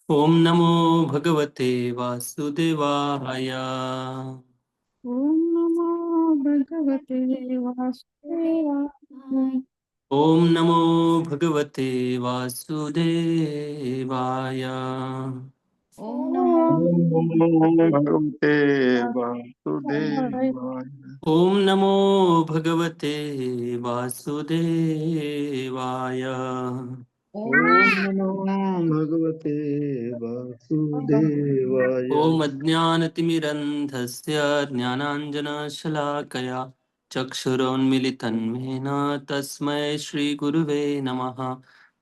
ओम नमो भगवते वासुदेवाय। ओम नमो भगवते वासुदेवाय। ओम नमो भगवते वासुदेवाय। ओम नमो ओम नमो भगवते वासुदेवाय। वासुदेवाय। ओम नमो भगवते वासुदेवाय। ओम नमो भगवते वासुदेवाय। ओम अज्ञानतिमिरन्धस्य ज्ञानाञ्जनशलाकया चक्षुरोन्मिलितं येन तस्मै श्रीगुरुवे नमः।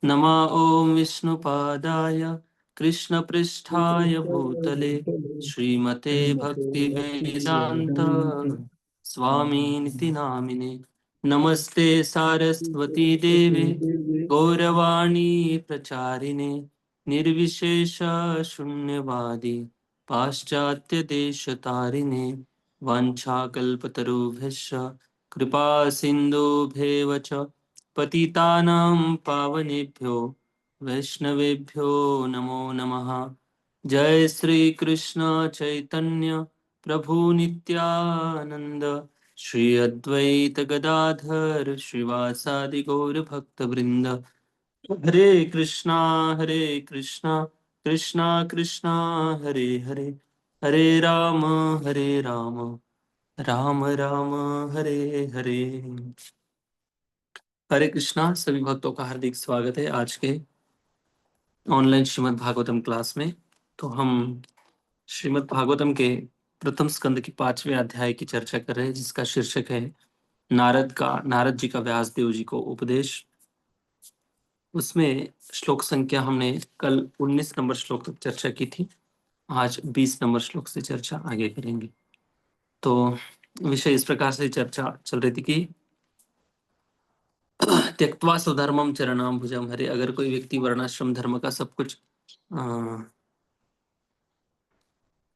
नमः ॐ विष्णुपादाय कृष्णपृष्ठाय भूतले श्रीमते भक्तिवेदान्त स्वामीनिति नामिने। नमस्ते सारस्वती देवे गौरवाणी प्रचारिणे निर्विशेष शून्यवादी पाश्चात्यदेशतारिणे वाञ्छाकल्पतरुभ्यश्च कृपा सिन्धुभ्येव च पतितानां पावनेभ्यो वैष्णवेभ्यो नमो नमः। जय श्री कृष्ण चैतन्य प्रभु नित्यानंद श्री अद्वैत गदाधर श्रीवासादि गौर भक्तवृंद। हरे कृष्णा कृष्णा कृष्णा हरे हरे, हरे राम राम राम हरे हरे। हरे कृष्णा। सभी भक्तों का हार्दिक स्वागत है आज के ऑनलाइन श्रीमद् भागवतम क्लास में। तो हम श्रीमद् भागवतम के प्रथम स्कंद की 5वें अध्याय की चर्चा कर रहे हैं, जिसका शीर्षक है नारद जी का व्यासदेव जी को उपदेश। उसमें श्लोक संख्या हमने कल 19 नंबर श्लोक तक चर्चा की थी। आज 20 नंबर श्लोक से चर्चा आगे करेंगे। तो विषय इस प्रकार से चर्चा चल रही थी कि त्यक्त्वा स्वधर्मम चरणाम्बुजम हरे। अगर कोई व्यक्ति वर्णाश्रम धर्म का सब कुछ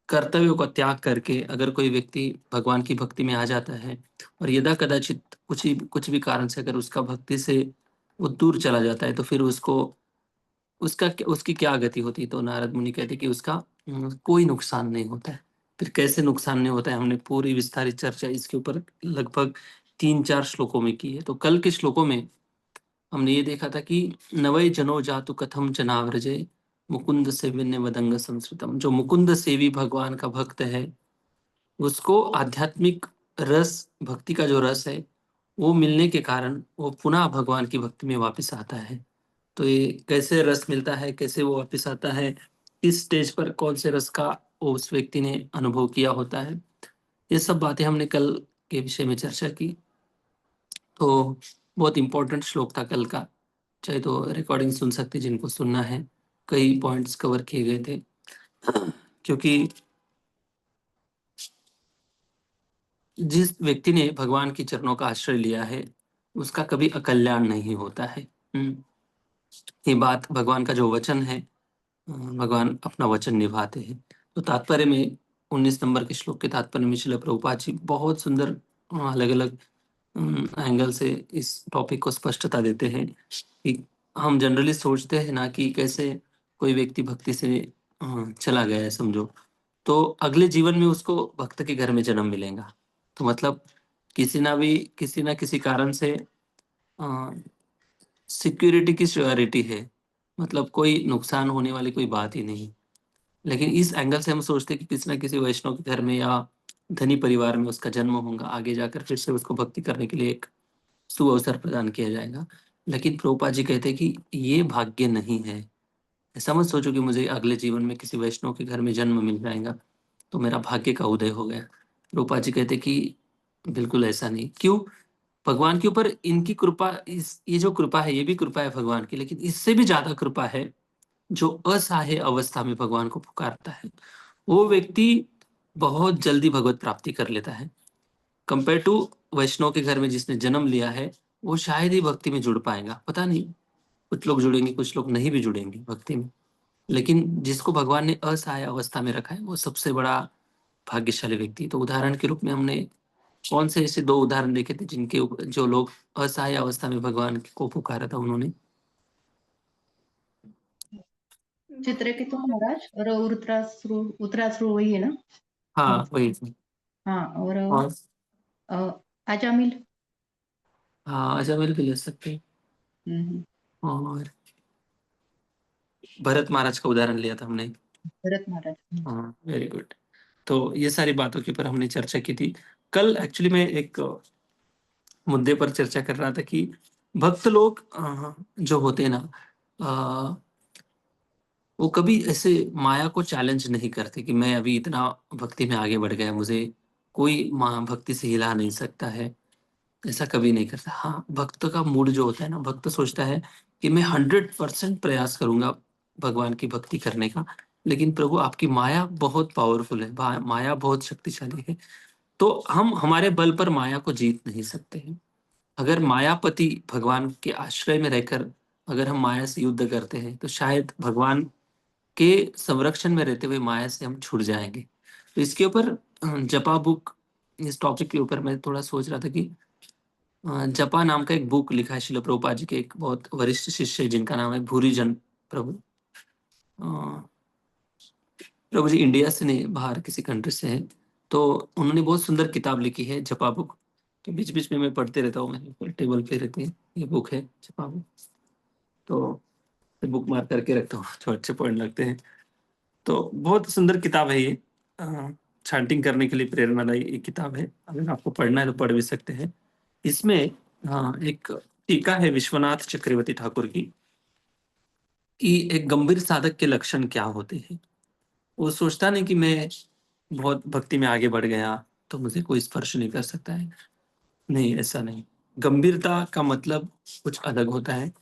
कर्तव्यों का त्याग करके अगर कोई व्यक्ति भगवान की भक्ति में आ जाता है और यदा कदाचित कुछ भी कारण से अगर उसका भक्ति से वो दूर चला जाता है, तो फिर उसकी क्या गति होती है। तो नारद मुनि कहते कि उसका कोई नुकसान नहीं होता है। फिर कैसे नुकसान नहीं होता है, हमने पूरी विस्तारित चर्चा इसके ऊपर लगभग 3-4 श्लोकों में की है। तो कल के श्लोकों में हमने ये देखा था कि नवै जनो जातु कथम जनाव्रजे मुकुंद सेव्य वदंग संस्कृतम। जो मुकुंद सेवी भगवान का भक्त है, उसको आध्यात्मिक रस, भक्ति का जो रस है, वो मिलने के कारण वो पुनः भगवान की भक्ति में वापस आता है। तो ये कैसे रस मिलता है, कैसे वो वापस आता है, किस स्टेज पर कौन से रस का वो उस व्यक्ति ने अनुभव किया होता है, ये सब बातें हमने कल के विषय में चर्चा की। तो बहुत इंपॉर्टेंट श्लोक था कल का, चाहे तो रिकॉर्डिंग सुन सकते जिनको सुनना है। कई पॉइंट्स कवर किए गए थे क्योंकि जिस व्यक्ति ने भगवान के चरणों का आश्रय लिया है उसका कभी अकल्याण नहीं होता है। ये बात भगवान का जो वचन है, भगवान अपना वचन निभाते हैं। तो तात्पर्य में 19 नंबर के श्लोक के तात्पर्य में श्रील प्रभुपाद जी बहुत सुंदर अलग अलग एंगल से इस टॉपिक को स्पष्टता देते हैं कि हम जनरली सोचते हैं ना कि कैसे कोई व्यक्ति भक्ति से चला गया है समझो, तो अगले जीवन में उसको भक्त के घर में जन्म मिलेगा। तो मतलब किसी ना किसी कारण से सिक्योरिटी की श्योरिटी है, मतलब कोई नुकसान होने वाली कोई बात ही नहीं। लेकिन इस एंगल से हम सोचते हैं कि किसी ना किसी वैष्णव के घर में या धनी परिवार में उसका जन्म होगा, आगे जाकर फिर से उसको भक्ति करने के लिए एक सुअवसर प्रदान किया जाएगा। लेकिन प्रभुपाद जी कहते हैं कि ये भाग्य नहीं है। ऐसा मत सोचो कि मुझे अगले जीवन में किसी वैष्णव के घर में जन्म मिल जाएगा तो मेरा भाग्य का उदय हो गया। प्रभुपाद जी कहते हैं कि बिल्कुल ऐसा नहीं। क्यों? भगवान के ऊपर इनकी कृपा, ये जो कृपा है ये भी कृपा है भगवान की, लेकिन इससे भी ज्यादा कृपा है जो असहाय अवस्था में भगवान को पुकारता है, वो व्यक्ति बहुत जल्दी भगवत प्राप्ति कर लेता है। कंपेयर टू वैष्णव के घर में जिसने जन्म लिया है, वो शायद ही भक्ति में जुड़ पाएगा। पता नहीं, कुछ लोग जुड़ेंगे कुछ लोग नहीं भी जुड़ेंगे भक्ति में। लेकिन जिसको भगवान ने असहाय अवस्था में रखा है वो सबसे बड़ा भाग्यशाली व्यक्ति। तो उदाहरण के रूप में हमने कौन से ऐसे 2 उदाहरण देखे थे जो लोग असहाय अवस्था में भगवान को पुकारा था उन्होंने। चित्रकेतु महाराज और उत्तराश्रु वही है ना? हाँ वही। हाँ, और अजामिल। हाँ अजामिल भी ले सकते हैं। हम्म, और भरत महाराज का उदाहरण लिया था हमने। भरत महाराज। हाँ वेरी गुड। तो ये सारी बातों के ऊपर हमने चर्चा की थी। कल एक्चुअली मैं एक मुद्दे पर चर्चा कर रहा था कि भक्त लोग जो होते हैं ना, वो कभी ऐसे माया को चैलेंज नहीं करते कि मैं अभी इतना भक्ति में आगे बढ़ गया, मुझे कोई माँ भक्ति से हिला नहीं सकता है। ऐसा कभी नहीं करता। हाँ, भक्त का मूड जो होता है ना, भक्त सोचता है कि मैं 100% प्रयास करूंगा भगवान की भक्ति करने का, लेकिन प्रभु आपकी माया बहुत पावरफुल है, माया बहुत शक्तिशाली है, तो हम हमारे बल पर माया को जीत नहीं सकते हैं। अगर मायापति भगवान के आश्रय में रहकर अगर हम माया से युद्ध करते हैं तो शायद भगवान के संरक्षण में रहते हुए माया से हम छूट जाएंगे। तो इसके ऊपर जपा बुक, इस टॉपिक के ऊपर मैं थोड़ा सोच रहा था कि जपा नाम का एक बुक लिखा है शिल प्रभुपाद जी के एक बहुत वरिष्ठ शिष्य जिनका नाम है भूरीजन प्रभु। प्रभु जी इंडिया से नहीं, बाहर किसी कंट्री से हैं। तो उन्होंने बहुत सुंदर किताब लिखी है जपा बुक। तो बीच बीच में मैं पढ़ते रहता हूँ, मेरे टेबल पे रहती है ये बुक है जपा बुक। तो बुक मार्क करके रखता हूँ जो अच्छे पॉइंट लगते हैं। तो बहुत सुंदर किताब है ये। चैंटिंग करने के लिए प्रेरणादायी एक किताब है, अगर आपको पढ़ना है तो पढ़ भी सकते हैं। इसमें एक टीका है विश्वनाथ चक्रवर्ती ठाकुर की कि एक गंभीर साधक के लक्षण क्या होते हैं। वो सोचता नहीं कि मैं बहुत भक्ति में आगे बढ़ गया तो मुझे कोई स्पर्श नहीं कर सकता है। नहीं, ऐसा नहीं। गंभीरता का मतलब कुछ अलग होता है।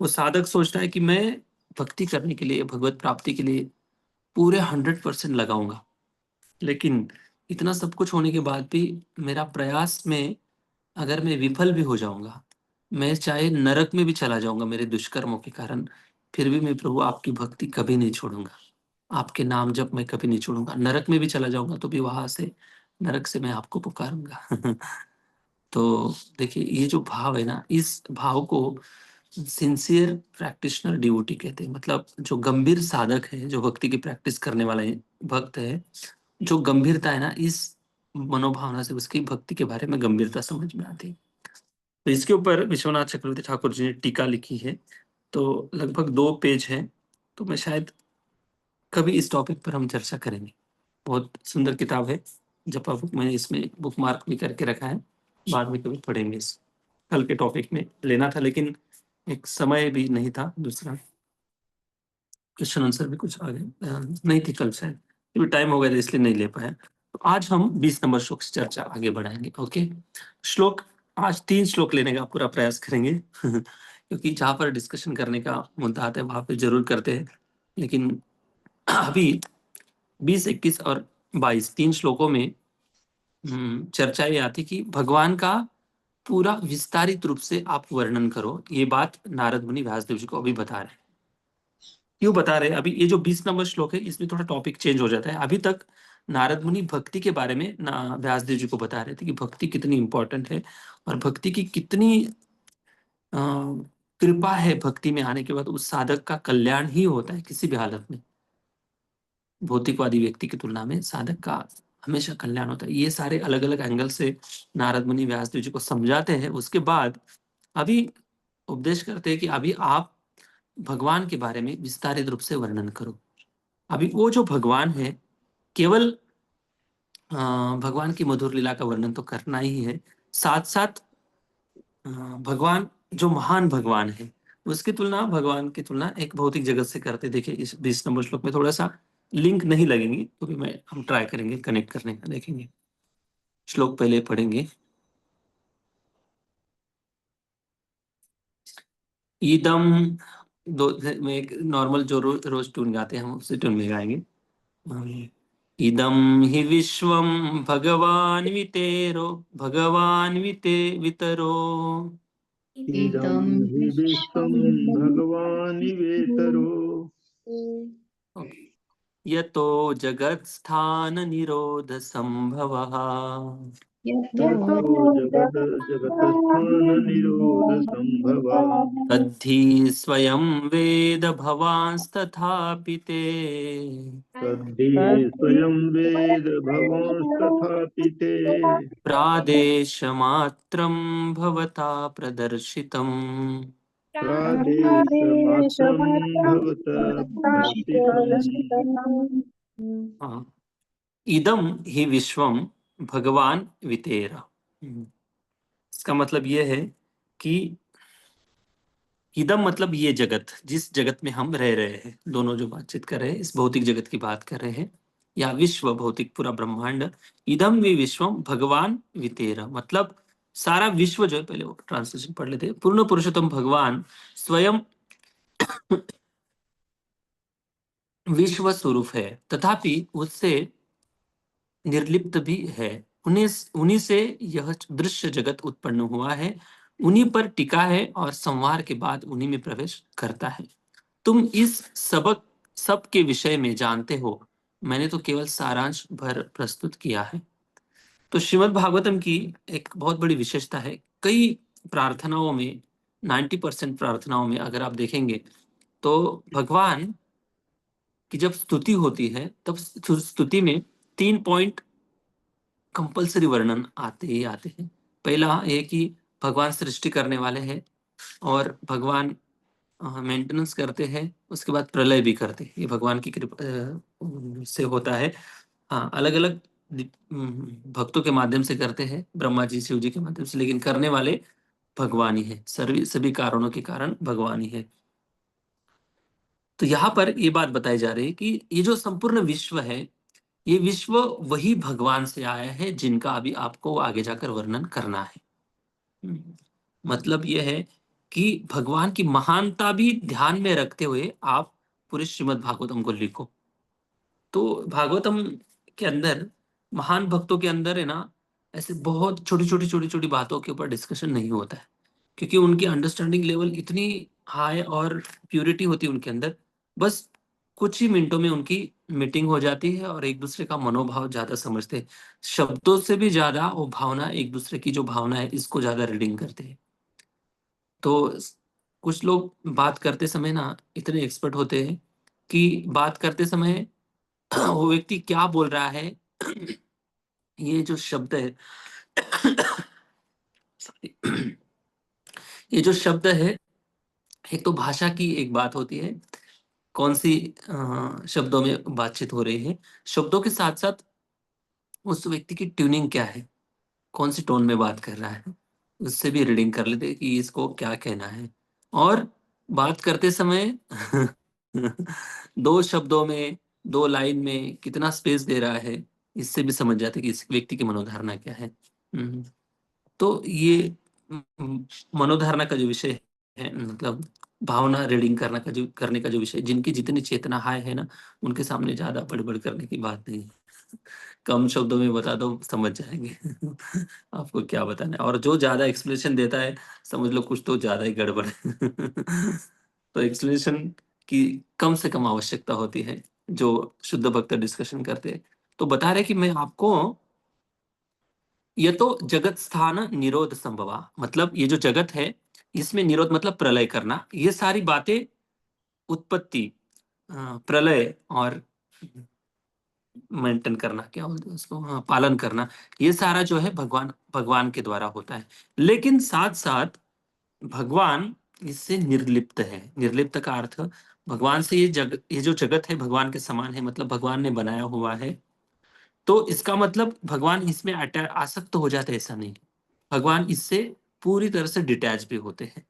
वो साधक सोचता है कि मैं भक्ति करने के लिए, भगवत प्राप्ति के लिए पूरे 100% लगाऊंगा, लेकिन इतना सब कुछ होने के बाद भी मेरा प्रयास में अगर मैं विफल भी हो जाऊंगा, मैं चाहे नरक में भी चला जाऊंगा मेरे दुष्कर्मों के कारण, फिर भी मैं प्रभु आपकी भक्ति कभी नहीं छोड़ूंगा, आपके नाम जप मैं कभी नहीं छोड़ूंगा। नरक में भी चला जाऊंगा तो भी वहां से, नरक से मैं आपको पुकारूंगा। तो देखिए ये जो भाव है ना, इस भाव को सिंसियर प्रैक्टिशनर डिवोटी कहते हैं। मतलब जो गंभीर साधक है, जो भक्ति की प्रैक्टिस करने वाला है, भक्त है, जो गंभीरता है ना, इस मनोभावना से उसकी भक्ति के बारे में गंभीरता समझ में आती है। तो इसके ऊपर विश्वनाथ चक्रवर्ती ठाकुर जी ने टीका लिखी है, तो लगभग 2 पेज है। तो मैं शायद कभी इस टॉपिक पर हम चर्चा करेंगे। बहुत सुंदर किताब है जपा बुक, मैंने इसमें बुक मार्क भी करके रखा है, बाद में कभी पढ़ेंगे। इस कल के टॉपिक में लेना था लेकिन एक समय भी नहीं था, दूसरा क्वेश्चन आंसर भी कुछ आ गए, नहीं थी कल शायद, अभी टाइम हो गया था इसलिए नहीं ले पाया। तो आज हम 20 नंबर श्लोक से चर्चा आगे बढ़ाएंगे। ओके, श्लोक आज 3 श्लोक लेने का पूरा प्रयास करेंगे। क्योंकि जहां पर डिस्कशन करने का मुद्दा आता है वहां पे जरूर करते हैं, लेकिन अभी 20, 21 और 22 3 श्लोकों में चर्चा ये आती कि भगवान का पूरा विस्तारित रूप से आप वर्णन करो। ये बात नारद मुनि व्यासदेव जी को अभी बता रहे हैं। क्यों बता रहे हैं? अभी ये जो 20 नंबर श्लोक है इसमें थोड़ा टॉपिक चेंज हो जाता है। अभी तक नारद मुनि भक्ति के बारे में ना व्यासदेव जी को बता रहे थे कि भक्ति कितनी इंपॉर्टेंट है और भक्ति की कितनी कृपा है। भक्ति में आने के बाद उस साधक का कल्याण ही होता है किसी भी हालत में। भौतिकवादी व्यक्ति की तुलना में साधक का हमेशा कल्याण होता है। ये सारे अलग अलग एंगल से नारद मुनि व्यासदेव जी को समझाते हैं। उसके बाद अभी उपदेश करते हैं कि अभी आप भगवान के बारे में विस्तारित रूप से वर्णन करो। अभी वो जो भगवान है, केवल भगवान की मधुर लीला का वर्णन तो करना ही है, साथ साथ भगवान जो महान भगवान है उसकी तुलना, भगवान की तुलना एक भौतिक जगत से करते। देखिए इस 20 नंबर श्लोक में थोड़ा सा लिंक नहीं लगेंगे तो भी मैं हम ट्राई करेंगे कनेक्ट करने का। देखेंगे श्लोक पहले पढ़ेंगे। ईदम, दो में एक नॉर्मल जो रोज ट्यून गाते हैं हम उसी ट्यून में गाएंगे। इदं हि विश्वं भगवान् वितेरो, भगवान् वितरो। इदं हि विश्वं भगवानिवेतरो यतो जगत्स्थान निरोध संभवः। यतो यतो जगतस्थान निरोध संभवा तद्धि स्वयं वेद भवांस्तथापि ते तद्धि स्वयं वेद भवांस्तथापि ते प्रादेशमात्रं भवता प्रदर्शितम्। प्रादेशमात्रं भवत दर्शितम्। हाँ, इदम ही विश्वम भगवान वितेरा। इसका मतलब ये है कि इदम मतलब ये जगत, जिस जगत में हम रह रहे हैं, दोनों जो बातचीत कर रहे हैं इस भौतिक जगत की बात कर रहे हैं, या विश्व भौतिक पूरा ब्रह्मांड, इदम वी विश्वम भगवान वितेरा मतलब सारा विश्व जो है, पहले वो ट्रांसलेशन पढ़ लेते हैं। पूर्ण पुरुषोत्तम भगवान स्वयं विश्व स्वरूप है, तथापि उससे निर्लिप्त भी है। उन्हीं उन्हीं से यह दृश्य जगत उत्पन्न हुआ है, उन्हीं पर टिका है और संवार के बाद उन्हीं में प्रवेश करता है। तुम इस सबक सब के विषय में जानते हो, मैंने तो केवल सारांश भर प्रस्तुत किया है। तो श्रीमद् भागवतम की एक बहुत बड़ी विशेषता है, कई प्रार्थनाओं में 90% प्रार्थनाओं में अगर आप देखेंगे तो भगवान की जब स्तुति होती है तब स्तुति में 3 पॉइंट कंपलसरी वर्णन आते ही आते हैं। पहला है कि भगवान सृष्टि करने वाले हैं और भगवान मेंटेनेंस करते हैं, उसके बाद प्रलय भी करते हैं, ये भगवान की कृपा से होता है। हाँ, अलग अलग भक्तों के माध्यम से करते हैं, ब्रह्मा जी शिव जी के माध्यम से, लेकिन करने वाले भगवान ही है, सभी कारणों के कारण भगवान ही है। तो यहाँ पर ये बात बताई जा रही है कि ये जो संपूर्ण विश्व है, ये विश्व वही भगवान से आया है जिनका अभी आपको आगे जाकर वर्णन करना है। मतलब ये है कि भगवान की महानता भी ध्यान में रखते हुए आप पूरे श्रीमद् भागवतम को लिखो। तो भागवतम के अंदर महान भक्तों के अंदर है ना, ऐसे बहुत छोटी छोटी बातों के ऊपर डिस्कशन नहीं होता है, क्योंकि उनकी अंडरस्टैंडिंग लेवल इतनी हाई और प्यूरिटी होती है उनके अंदर। बस कुछ ही मिनटों में उनकी मीटिंग हो जाती है और एक दूसरे का मनोभाव ज्यादा समझते हैं, शब्दों से भी ज्यादा वो भावना, एक दूसरे की जो भावना है इसको ज्यादा रीडिंग करते हैं। तो कुछ लोग बात करते समय ना इतने एक्सपर्ट होते हैं कि बात करते समय वो व्यक्ति क्या बोल रहा है, ये जो शब्द है सॉरी, ये जो शब्द है, एक तो भाषा की एक बात होती है, कौन सी शब्दों में बातचीत हो रही है, शब्दों के साथ साथ उस व्यक्ति की ट्यूनिंग क्या है, कौन सी टोन में बात कर रहा है, उससे भी रीडिंग कर लेते हैं कि इसको क्या कहना है। और बात करते समय दो शब्दों में, दो लाइन में कितना स्पेस दे रहा है, इससे भी समझ जाते हैं कि इस व्यक्ति की मनोधारणा क्या है। तो ये मनोधारणा का जो विषय है, मतलब भावना रीडिंग करने का जो विषय, जिनकी जितनी चेतना हाई है ना, उनके सामने ज्यादा बड़बड़ करने की बात नहीं है। कम शब्दों में बता दो, समझ जाएंगे आपको क्या बताना है। और जो ज्यादा एक्सप्लेनेशन देता है, समझ लो कुछ तो ज्यादा ही गड़बड़ है तो एक्सप्लेनेशन की कम से कम आवश्यकता होती है जो शुद्ध भक्त डिस्कशन करते हैं। तो बता रहे कि मैं आपको, ये तो जगत स्थान निरोध संभवा, मतलब ये जो जगत है इसमें निरोध मतलब प्रलय करना, ये सारी बातें उत्पत्ति, प्रलय और मेंटेन करना, क्या बोलते हैं उसको, हाँ, पालन करना, ये सारा जो है भगवान भगवान के द्वारा होता है। लेकिन साथ साथ भगवान इससे निर्लिप्त है। निर्लिप्त का अर्थ, भगवान से ये जो जगत है भगवान के समान है, मतलब भगवान ने बनाया हुआ है। तो इसका मतलब भगवान इसमें आसक्त हो जाते, ऐसा नहीं, भगवान इससे पूरी तरह से डिटैच भी होते हैं।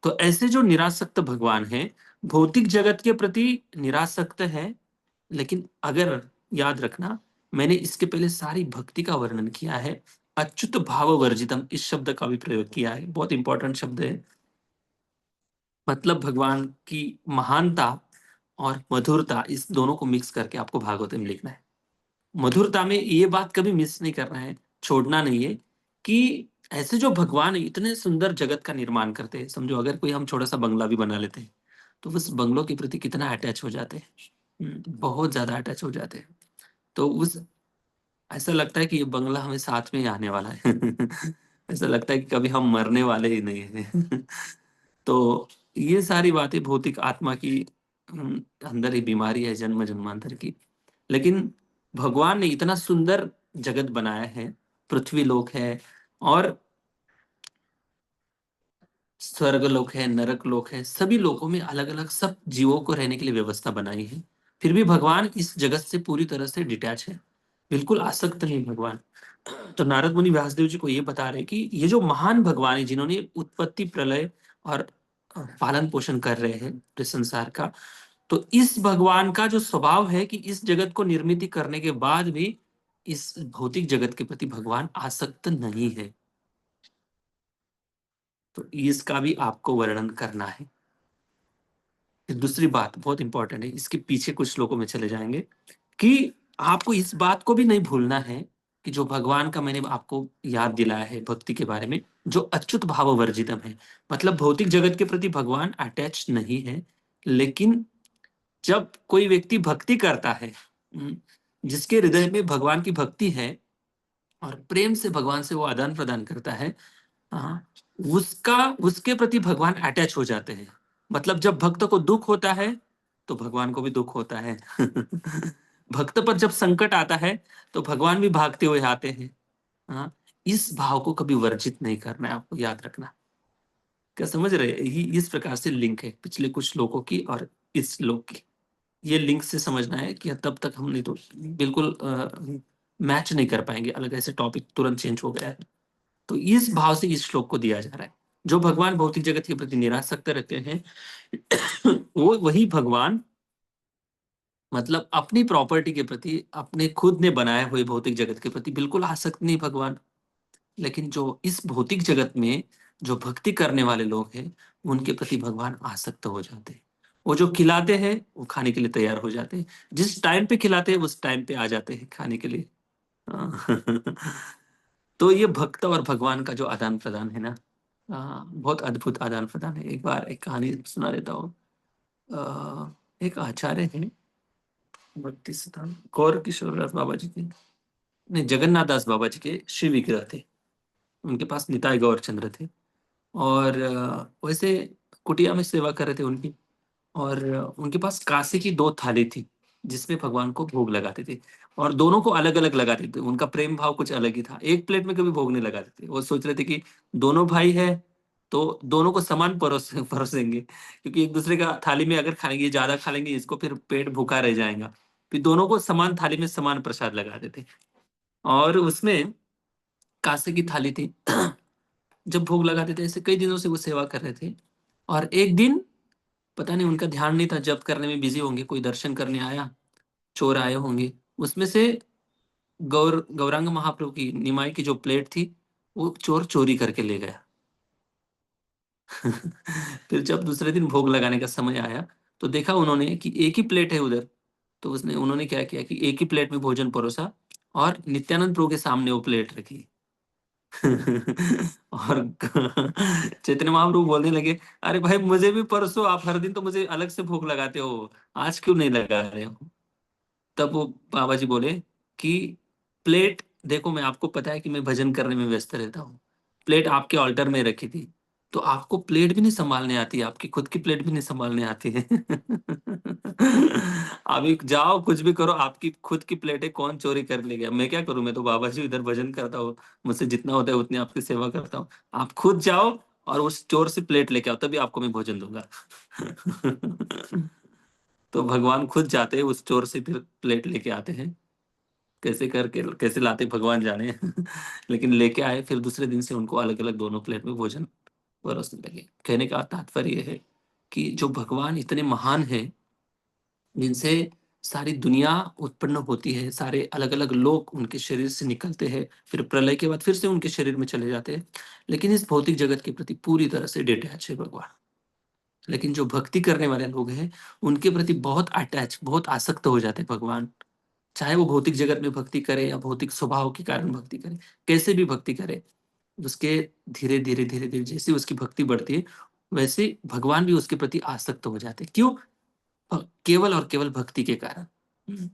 तो ऐसे जो निरासक्त भगवान है, भौतिक जगत के प्रति निरासक्त है, लेकिन अगर याद रखना, मैंने इसके पहले सारी भक्ति का वर्णन किया है, अच्युत भाव वर्जितम इस शब्द का भी प्रयोग किया है, बहुत इंपॉर्टेंट शब्द है। मतलब भगवान की महानता और मधुरता, इस दोनों को मिक्स करके आपको भागवत में लिखना है। मधुरता में ये बात कभी मिस नहीं करना है, छोड़ना नहीं है कि ऐसे जो भगवान है इतने सुंदर जगत का निर्माण करते हैं। समझो अगर कोई हम छोटा सा बंगला भी बना लेते हैं तो उस बंगलों के प्रति कितना अटैच हो जाते हैं, बहुत ज्यादा अटैच हो जाते हैं। तो उस ऐसा लगता है कि ये बंगला हमें साथ में ही आने वाला है। ऐसा लगता है कि कभी हम मरने वाले ही नहीं हैं। तो ये सारी बातें भौतिक आत्मा की अंदर ही बीमारी है जन्म जन्मांतर की। लेकिन भगवान ने इतना सुंदर जगत बनाया है, पृथ्वी लोक है और स्वर्ग लोक है, नरक लोक है, सभी लोकों में अलग अलग सब जीवों को रहने के लिए व्यवस्था बनाई है। फिर भी भगवान इस जगत से पूरी तरह से डिटैच है, बिल्कुल आसक्त नहीं भगवान। तो नारद मुनि व्यासदेव जी को ये बता रहे कि ये जो महान भगवान है जिन्होंने उत्पत्ति प्रलय और पालन पोषण कर रहे हैं पूरे संसार का, तो इस भगवान का जो स्वभाव है कि इस जगत को निर्मित करने के बाद भी इस भौतिक जगत के प्रति भगवान आसक्त नहीं है। तो इसका भी आपको वर्णन करना है। फिर दूसरी बात बहुत इंपॉर्टेंट है, इसके पीछे कुछ श्लोकों में चले जाएंगे कि आपको इस बात को भी नहीं भूलना है कि जो भगवान का मैंने आपको याद दिलाया है भक्ति के बारे में, जो अच्युत भाव वर्जितम है, मतलब भौतिक जगत के प्रति भगवान अटैच नहीं है। लेकिन जब कोई व्यक्ति भक्ति करता है, जिसके हृदय में भगवान की भक्ति है और प्रेम से भगवान से वो आदान प्रदान करता है, हाँ, उसका उसके प्रति भगवान अटैच हो जाते हैं। मतलब जब भक्त को दुख होता है तो भगवान को भी दुख होता है। भक्त पर जब संकट आता है तो भगवान भी भागते हुए आते हैं। हाँ, इस भाव को कभी वर्जित नहीं करना है, आपको याद रखना। क्या समझ रहे हैं? इस प्रकार से लिंक है पिछले कुछ श्लोकों की और इस श्लोक की। ये लिंक से समझना है कि तब तक हम नहीं तो बिल्कुल मैच नहीं कर पाएंगे, अलग ऐसे टॉपिक तुरंत चेंज हो गया है। तो इस भाव से इस श्लोक को दिया जा रहा है। जो भगवान भौतिक जगत के प्रति निरासक्त रहते हैं, वो वही भगवान मतलब अपनी प्रॉपर्टी के प्रति, अपने खुद ने बनाए हुए भौतिक जगत के प्रति बिल्कुल आसक्त नहीं भगवान। लेकिन जो इस भौतिक जगत में जो भक्ति करने वाले लोग हैं, उनके प्रति भगवान आसक्त हो जाते हैं। वो जो खिलाते हैं वो खाने के लिए तैयार हो जाते हैं, जिस टाइम पे खिलाते हैं उस टाइम पे आ जाते हैं खाने के लिए। तो ये भक्त और भगवान का जो आदान प्रदान है ना, बहुत अद्भुत आदान प्रदान है। एक बार एक कहानी सुना देता हूँ। एक आचार्य है, भक्ति सिद्धांत गौर किशोर दास बाबा जी के, नहीं जगन्नाथ दास बाबा जी के श्री विग्रह थे। उनके पास निताई गौर चंद्र थे और वैसे कुटिया में सेवा कर रहे थे उनकी। और उनके पास कांसे की 2 थाली थी जिसमें भगवान को भोग लगाते थे और दोनों को अलग अलग लगाते थे। उनका प्रेम भाव कुछ अलग ही था, एक प्लेट में कभी भोग नहीं लगाते थे। वो सोच रहे थे कि दोनों भाई है तो दोनों को समान परोसेंगे, क्योंकि एक दूसरे का थाली में अगर खाएंगे, ज्यादा खा लेंगे इसको, फिर पेट भूखा रह जाएगा। फिर दोनों को समान थाली में समान प्रसाद लगाते थे और उसमें कांसे की थाली थी। जब भोग लगाते थे, ऐसे कई दिनों से वो सेवा कर रहे थे और एक दिन पता नहीं उनका ध्यान नहीं था, जप करने में बिजी होंगे, कोई दर्शन करने आया, चोर आए होंगे, उसमें से गौरांग महाप्रभु की निमाई की जो प्लेट थी वो चोर चोरी करके ले गया। फिर जब दूसरे दिन भोग लगाने का समय आया तो देखा उन्होंने कि एक ही प्लेट है उधर। तो उन्होंने क्या किया कि एक ही प्लेट में भोजन परोसा और नित्यानंद प्रभु के सामने वो प्लेट रखी। और चैतन्य महाप्रभु बोलने लगे, अरे भाई मुझे भी परसो, आप हर दिन तो मुझे अलग से भोग लगाते हो, आज क्यों नहीं लगा रहे हो? तब वो बाबा जी बोले कि प्लेट देखो, मैं आपको पता है कि मैं भजन करने में व्यस्त रहता हूँ, प्लेट आपके ऑल्टर में रखी थी, तो आपको प्लेट भी नहीं संभालने आती, आपकी खुद की प्लेट भी नहीं संभालने आती है। अभी जाओ कुछ भी करो, आपकी खुद की प्लेट है, कौन चोरी कर ले गया? मैं क्या करूं, मैं तो बाबा जी इधर भजन करता हूँ, मुझसे जितना होता है उतनी आपकी सेवा करता हूँ। आप खुद जाओ और उस चोर से प्लेट लेके आओ, तभी आपको मैं भोजन दूंगा। तो भगवान खुद जाते हैं उस चोर से, फिर प्लेट लेके आते हैं। कैसे करके कैसे लाते भगवान जाने। लेकिन लेके आए, फिर दूसरे दिन से उनको अलग अलग दोनों प्लेट में भोजन परोसने लगे। कहने का तात्पर्य यह है कि जो भगवान इतने महान हैं, जिनसे सारी दुनिया उत्पन्न होती है, सारे अलग अलग लोग उनके शरीर से निकलते हैं, फिर प्रलय के बाद फिर से उनके शरीर में चले जाते हैं, लेकिन इस भौतिक जगत के प्रति पूरी तरह से डिटैच है भगवान। लेकिन जो भक्ति करने वाले लोग हैं, उनके प्रति बहुत अटैच, बहुत आसक्त हो जाते हैं भगवान। चाहे वो भौतिक जगत में भक्ति करे या भौतिक स्वभाव के कारण भक्ति करे, कैसे भी भक्ति करे, उसके धीरे धीरे धीरे धीरे जैसे उसकी भक्ति बढ़ती है, वैसे भगवान भी उसके प्रति आसक्त हो जाते हैं। क्यों? केवल और केवल भक्ति के कारण।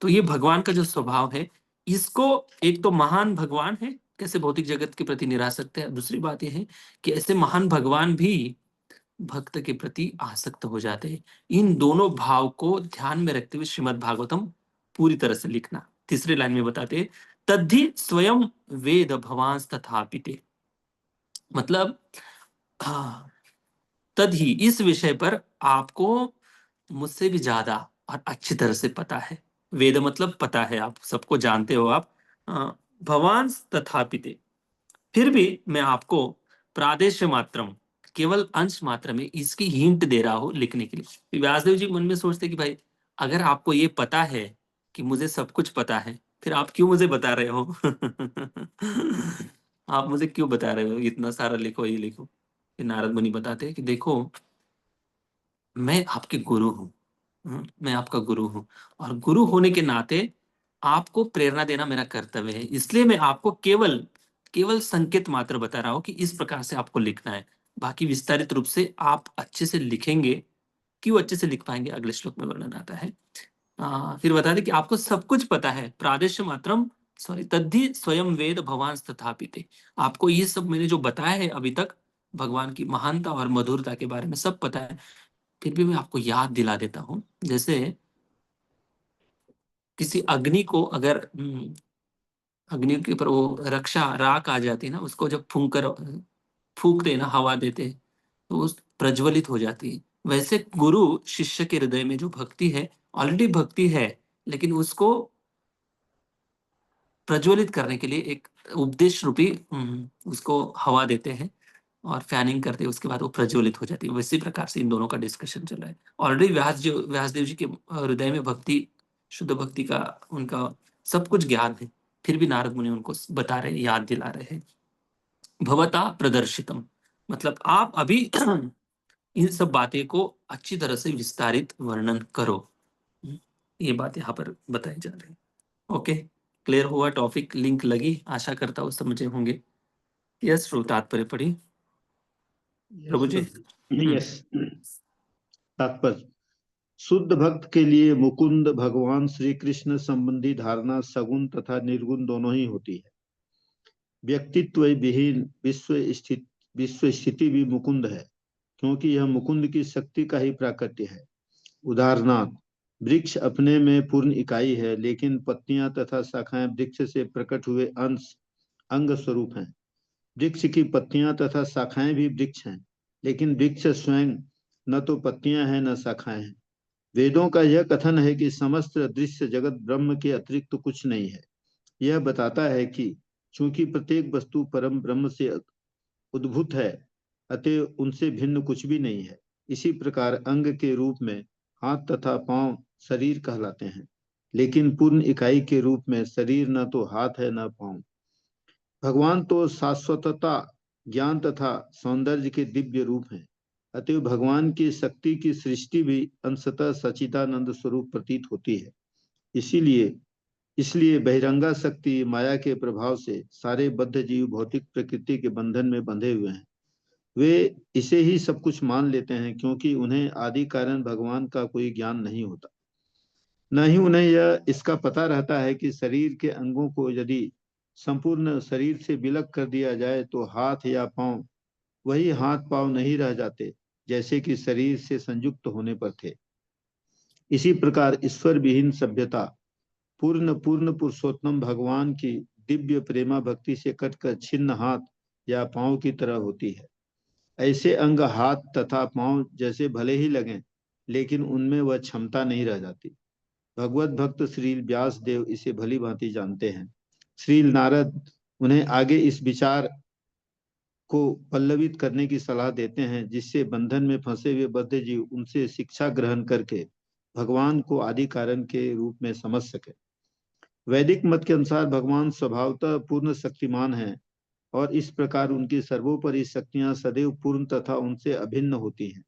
तो ये भगवान का जो स्वभाव है, इसको एक तो महान भगवान है, कैसे भौतिक जगत के प्रति निरासक्त है, दूसरी बात यह है कि ऐसे महान भगवान भी भक्त के प्रति आसक्त हो जाते हैं। इन दोनों भाव को ध्यान में रखते हुए श्रीमद् भागवतम पूरी तरह से लिखना। तीसरी लाइन में बताते हैं, तद्धि स्वयं वेद भवांस तथापिते, मतलब हाँ, तद्धि इस विषय पर आपको मुझसे भी ज्यादा और अच्छी तरह से पता है। वेद मतलब पता है, आप सबको जानते हो आप। भवांस तथापिते, फिर भी मैं आपको प्रादेश मात्रम, केवल अंश मात्र में इसकी हिंट दे रहा हूं लिखने के लिए। व्यासदेव जी मन में सोचते कि भाई अगर आपको ये पता है कि मुझे सब कुछ पता है, फिर आप क्यों मुझे बता रहे हो? आप मुझे क्यों बता रहे हो इतना सारा लिखो, ये लिखो। फिर नारद मुनि बताते हैं कि देखो, मैं आपके गुरु हूँ। मैं आपका गुरु हूँ, और गुरु होने के नाते आपको प्रेरणा देना मेरा कर्तव्य है। इसलिए मैं आपको केवल केवल संकेत मात्र बता रहा हूं कि इस प्रकार से आपको लिखना है। बाकी विस्तारित रूप से आप अच्छे से लिखेंगे, क्यों अच्छे से लिख पाएंगे, अगले श्लोक में वर्णन आता है। फिर बता दें कि आपको सब कुछ पता है। प्रादेश मात्रम, सॉरी, तद्धि स्वयं वेद भगवान तथापिते, आपको ये सब मैंने जो बताया है अभी तक, भगवान की महानता और मधुरता के बारे में सब पता है। फिर भी मैं आपको याद दिला देता हूँ। जैसे किसी अग्नि को अगर अग्नि के ऊपर वो रक्षा राख आ जाती है ना, उसको जब फूकते हैं ना, हवा देते हैं, तो उस प्रज्वलित हो जाती है। वैसे गुरु शिष्य के हृदय में जो भक्ति है, ऑलरेडी भक्ति है, लेकिन उसको प्रज्वलित करने के लिए एक उपदेश रूपी उसको हवा देते हैं और फैनिंग करते हैं, उसके बाद वो प्रज्वलित हो जाती है। वैसे प्रकार से इन दोनों का डिस्कशन चल रहा है। ऑलरेडी व्यासदेव जी के हृदय में भक्ति, शुद्ध भक्ति का उनका सब कुछ ज्ञान है, फिर भी नारद मुनि उनको बता रहे, याद दिला रहे हैं। भवता प्रदर्शितम, मतलब आप अभी इन सब बातें को अच्छी तरह से विस्तारित वर्णन करो। ये बात यहाँ पर बताई जा रही है। ओके, क्लियर हुआ? टॉपिक लिंक लगी, आशा करता हूँ समझे होंगे। यस, श्रो तात्पर्य पढ़ी प्रभु जी। यस। तात्पर्य, शुद्ध भक्त के लिए मुकुंद भगवान श्री कृष्ण संबंधी धारणा सगुण तथा निर्गुण दोनों ही होती है। व्यक्तित्व विहीन विश्व स्थिति भी मुकुंद है, क्योंकि यह मुकुंद की शक्ति का ही प्राकट्य है। उदाहरणार्थ, वृक्ष अपने में पूर्ण इकाई है, लेकिन पत्तियां तथा शाखाएं वृक्ष से प्रकट हुए अंश अंग स्वरूप हैं। वृक्ष की पत्तियां तथा शाखाएं भी वृक्ष हैं, लेकिन वृक्ष स्वयं न तो पत्तियां हैं न शाखाएं हैं। वेदों का यह कथन है कि समस्त दृश्य जगत ब्रह्म के अतिरिक्त तो कुछ नहीं है। यह बताता है कि चूंकि प्रत्येक वस्तु परम ब्रह्म से उद्भूत है, अतः उनसे भिन्न कुछ भी नहीं है। इसी प्रकार अंग के रूप में हाथ तथा पांव शरीर कहलाते हैं, लेकिन पूर्ण इकाई के रूप में शरीर न तो हाथ है न पांव। भगवान तो शाश्वतता, ज्ञान तथा सौंदर्य के दिव्य रूप हैं। अतएव भगवान की शक्ति की सृष्टि भी अंशतः सच्चिदानंद स्वरूप प्रतीत होती है। इसीलिए इसलिए बहिरंगा शक्ति माया के प्रभाव से सारे बद्ध जीव भौतिक प्रकृति के बंधन में बंधे हुए हैं। वे इसे ही सब कुछ मान लेते हैं, क्योंकि उन्हें आदि कारण भगवान का कोई ज्ञान नहीं होता। न ही उन्हें यह इसका पता रहता है कि शरीर के अंगों को यदि संपूर्ण शरीर से विलग कर दिया जाए तो हाथ या पांव वही हाथ पांव नहीं रह जाते, जैसे कि शरीर से संयुक्त होने पर थे। इसी प्रकार ईश्वर विहीन सभ्यता पूर्ण पूर्ण पुरुषोत्तम भगवान की दिव्य प्रेमा भक्ति से कटकर छिन्न हाथ या पांव की तरह होती है। ऐसे अंग हाथ तथा पांव जैसे भले ही लगें, लेकिन उनमें वह क्षमता नहीं रह जाती। भगवत भक्त श्री व्यास देव इसे भली भांति जानते हैं। श्री नारद उन्हें आगे इस विचार को पल्लवित करने की सलाह देते हैं, जिससे बंधन में फंसे हुए बद्ध जीव उनसे शिक्षा ग्रहण करके भगवान को आदि कारण के रूप में समझ सके। वैदिक मत के अनुसार भगवान स्वभावतः पूर्ण शक्तिमान हैं, और इस प्रकार उनकी सर्वोपरि शक्तियां सदैव पूर्ण तथा उनसे अभिन्न होती हैं।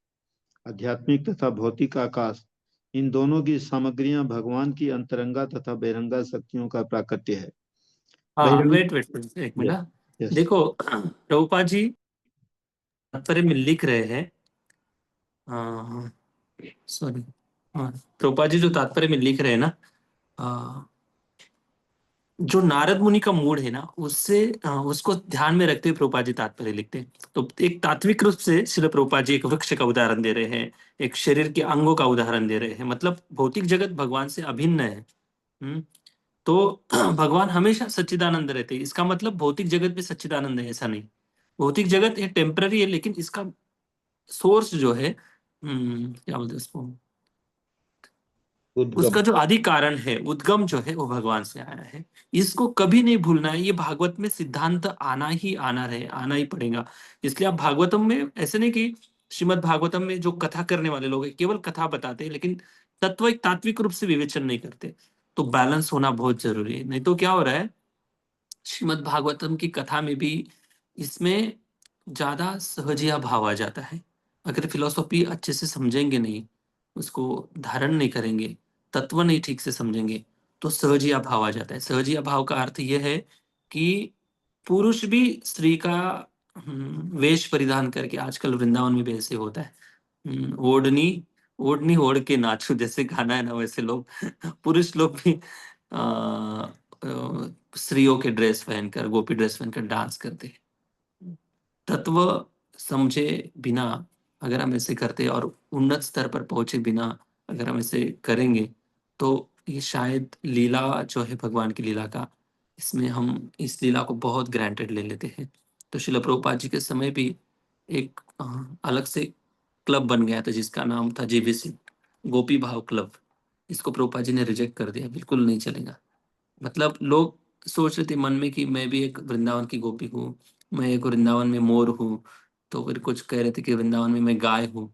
आध्यात्मिक तथा भौतिक आकाश, इन दोनों की सामग्रियां भगवान की अंतरंगा तथा बहिरंगा शक्तियों का प्राकट्य है। हाँ, बहिरंग वेट वेट वेट एक यस मिनट। यस देखो, प्रभुपाद जी तात्पर्य में लिख रहे हैं, सॉरी, हाँ, प्रभुपाद जी जो तात्पर्य में लिख रहे हैं ना, जो नारद मुनि का मूड है ना, उससे उसको ध्यान में रखते हुए प्रभुपाद जी तात्पर्य लिखते हैं। तो एक तात्विक रूप से श्रील प्रभुपाद जी एक वृक्ष का उदाहरण दे रहे हैं, एक शरीर के अंगों का उदाहरण दे रहे हैं, मतलब भौतिक जगत भगवान से अभिन्न है। तो भगवान हमेशा सच्चिदानंद रहते हैं, इसका मतलब भौतिक जगत भी सच्चिदानंद है ऐसा नहीं। भौतिक जगत ये टेम्पररी है, लेकिन इसका सोर्स जो है, क्या बोलते हैं उसको, उद्गम। उसका जो आदि कारण है, उद्गम जो है, वो भगवान से आया है। इसको कभी नहीं भूलना है, ये भागवत में सिद्धांत आना ही आना रहे, आना ही पड़ेगा। इसलिए आप भागवतम में ऐसे नहीं कि श्रीमद् भागवतम में जो कथा करने वाले लोग हैं केवल कथा बताते हैं, लेकिन तत्व एक तात्विक रूप से विवेचन नहीं करते। तो बैलेंस होना बहुत जरूरी है, नहीं तो क्या हो रहा है, श्रीमद् भागवतम की कथा में भी इसमें ज्यादा सहजिया भाव आ जाता है। अगर फिलोसॉफी अच्छे से समझेंगे नहीं, उसको धारण नहीं करेंगे, तत्व नहीं ठीक से समझेंगे, तो सहजिया भाव आ जाता है। सहजिया भाव का अर्थ यह है कि पुरुष भी स्त्री का वेश परिधान करके, आजकल वृंदावन में भी ऐसे होता है, ओढ़नी ओढ़नी ओढ़ के नाचो जैसे गाना है ना, वैसे लोग पुरुष लोग भी स्त्रियों के ड्रेस पहनकर, गोपी ड्रेस पहनकर डांस करते हैं। तत्व समझे बिना अगर हम ऐसे करते और उन्नत स्तर पर पहुंचे बिना अगर हम ऐसे करेंगे, तो ये शायद लीला जो है भगवान की लीला का, इसमें हम इस लीला को बहुत ग्रांटेड ले लेते हैं। तो श्रील प्रभुपाद जी के समय भी एक अलग से क्लब बन गया था जिसका नाम था जीवीसी, गोपी भाव क्लब। इसको प्रभुपाद जी ने रिजेक्ट कर दिया, बिल्कुल नहीं चलेगा। मतलब लोग सोच रहे थे मन में कि मैं भी एक वृंदावन की गोपी हूँ, मैं एक वृंदावन में मोर हूँ, तो फिर कुछ कह रहे थे कि वृंदावन में मैं गाय हूँ।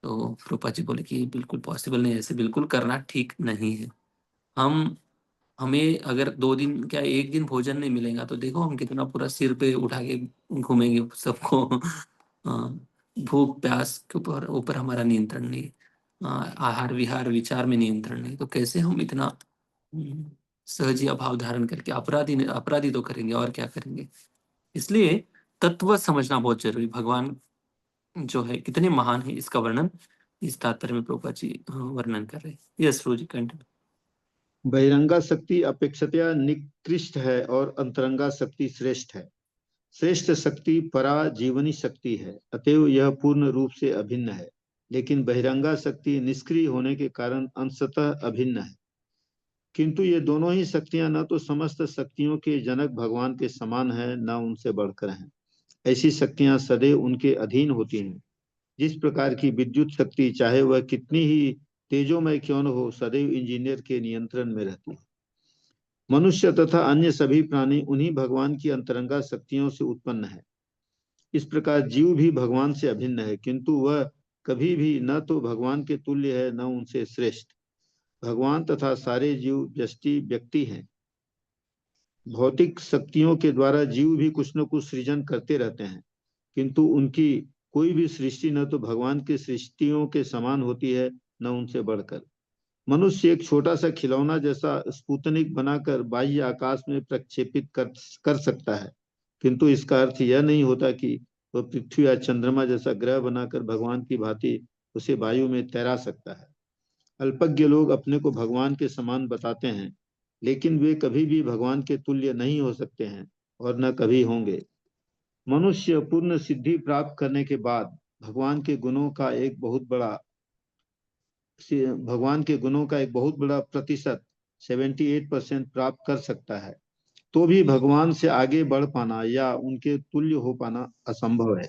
तो रूपा जी बोले कि बिल्कुल पॉसिबल नहीं है, ऐसे बिल्कुल करना ठीक नहीं है। हम हमें अगर 2 दिन क्या 1 दिन भोजन नहीं मिलेगा, तो देखो हम कितना पूरा सिर पे उठा के घूमेंगे सबको। भूख प्यास के ऊपर ऊपर हमारा नियंत्रण नहीं है, आहार विहार विचार में नियंत्रण नहीं, तो कैसे हम इतना सहजिया भाव धारण करके अपराधी अपराधी तो करेंगे और क्या करेंगे। इसलिए तत्व समझना बहुत जरूरी। भगवान जो है कितने महान है, इसका वर्णन इस तात्पर्य में प्रभुपाद जी वर्णन कर रहे हैं। यस रोजी कंटिन्यू। बहिरंगा शक्ति अपेक्षतया निकृष्ट है और अंतरंगा शक्ति श्रेष्ठ है। श्रेष्ठ शक्ति परा जीवनी शक्ति है, अतएव यह पूर्ण रूप से अभिन्न है। लेकिन बहिरंगा शक्ति निष्क्रिय होने के कारण अंशतः अभिन्न है। किंतु ये दोनों ही शक्तियां न तो समस्त शक्तियों के जनक भगवान के समान है, न उनसे बढ़कर हैं। ऐसी शक्तियां सदैव उनके अधीन होती हैं। जिस प्रकार की विद्युत शक्ति चाहे वह कितनी ही तेजोमय क्यों न हो, सदैव इंजीनियर के नियंत्रण में रहती है। मनुष्य तथा अन्य सभी प्राणी उन्हीं भगवान की अंतरंगा शक्तियों से उत्पन्न है। इस प्रकार जीव भी भगवान से अभिन्न है, किंतु वह कभी भी न तो भगवान के तुल्य है, न उनसे श्रेष्ठ। भगवान तथा सारे जीव व्यष्टि व्यक्ति हैं। भौतिक शक्तियों के द्वारा जीव भी कुछ न कुछ सृजन करते रहते हैं, किंतु उनकी कोई भी सृष्टि न तो भगवान की सृष्टियों के समान होती है, न उनसे बढ़कर। मनुष्य एक छोटा सा खिलौना जैसा स्पुतनिक बनाकर बाह्य आकाश में प्रक्षेपित कर सकता है, किंतु इसका अर्थ यह नहीं होता कि वह पृथ्वी या चंद्रमा जैसा ग्रह बनाकर भगवान की भांति उसे वायु में तैरा सकता है। अल्पज्ञ लोग अपने को भगवान के समान बताते हैं, लेकिन वे कभी भी भगवान के तुल्य नहीं हो सकते हैं और न कभी होंगे। मनुष्य पूर्ण सिद्धि प्राप्त करने के बाद भगवान के गुणों का एक बहुत बड़ा प्रतिशत 78% प्राप्त कर सकता है, तो भी भगवान से आगे बढ़ पाना या उनके तुल्य हो पाना असंभव है।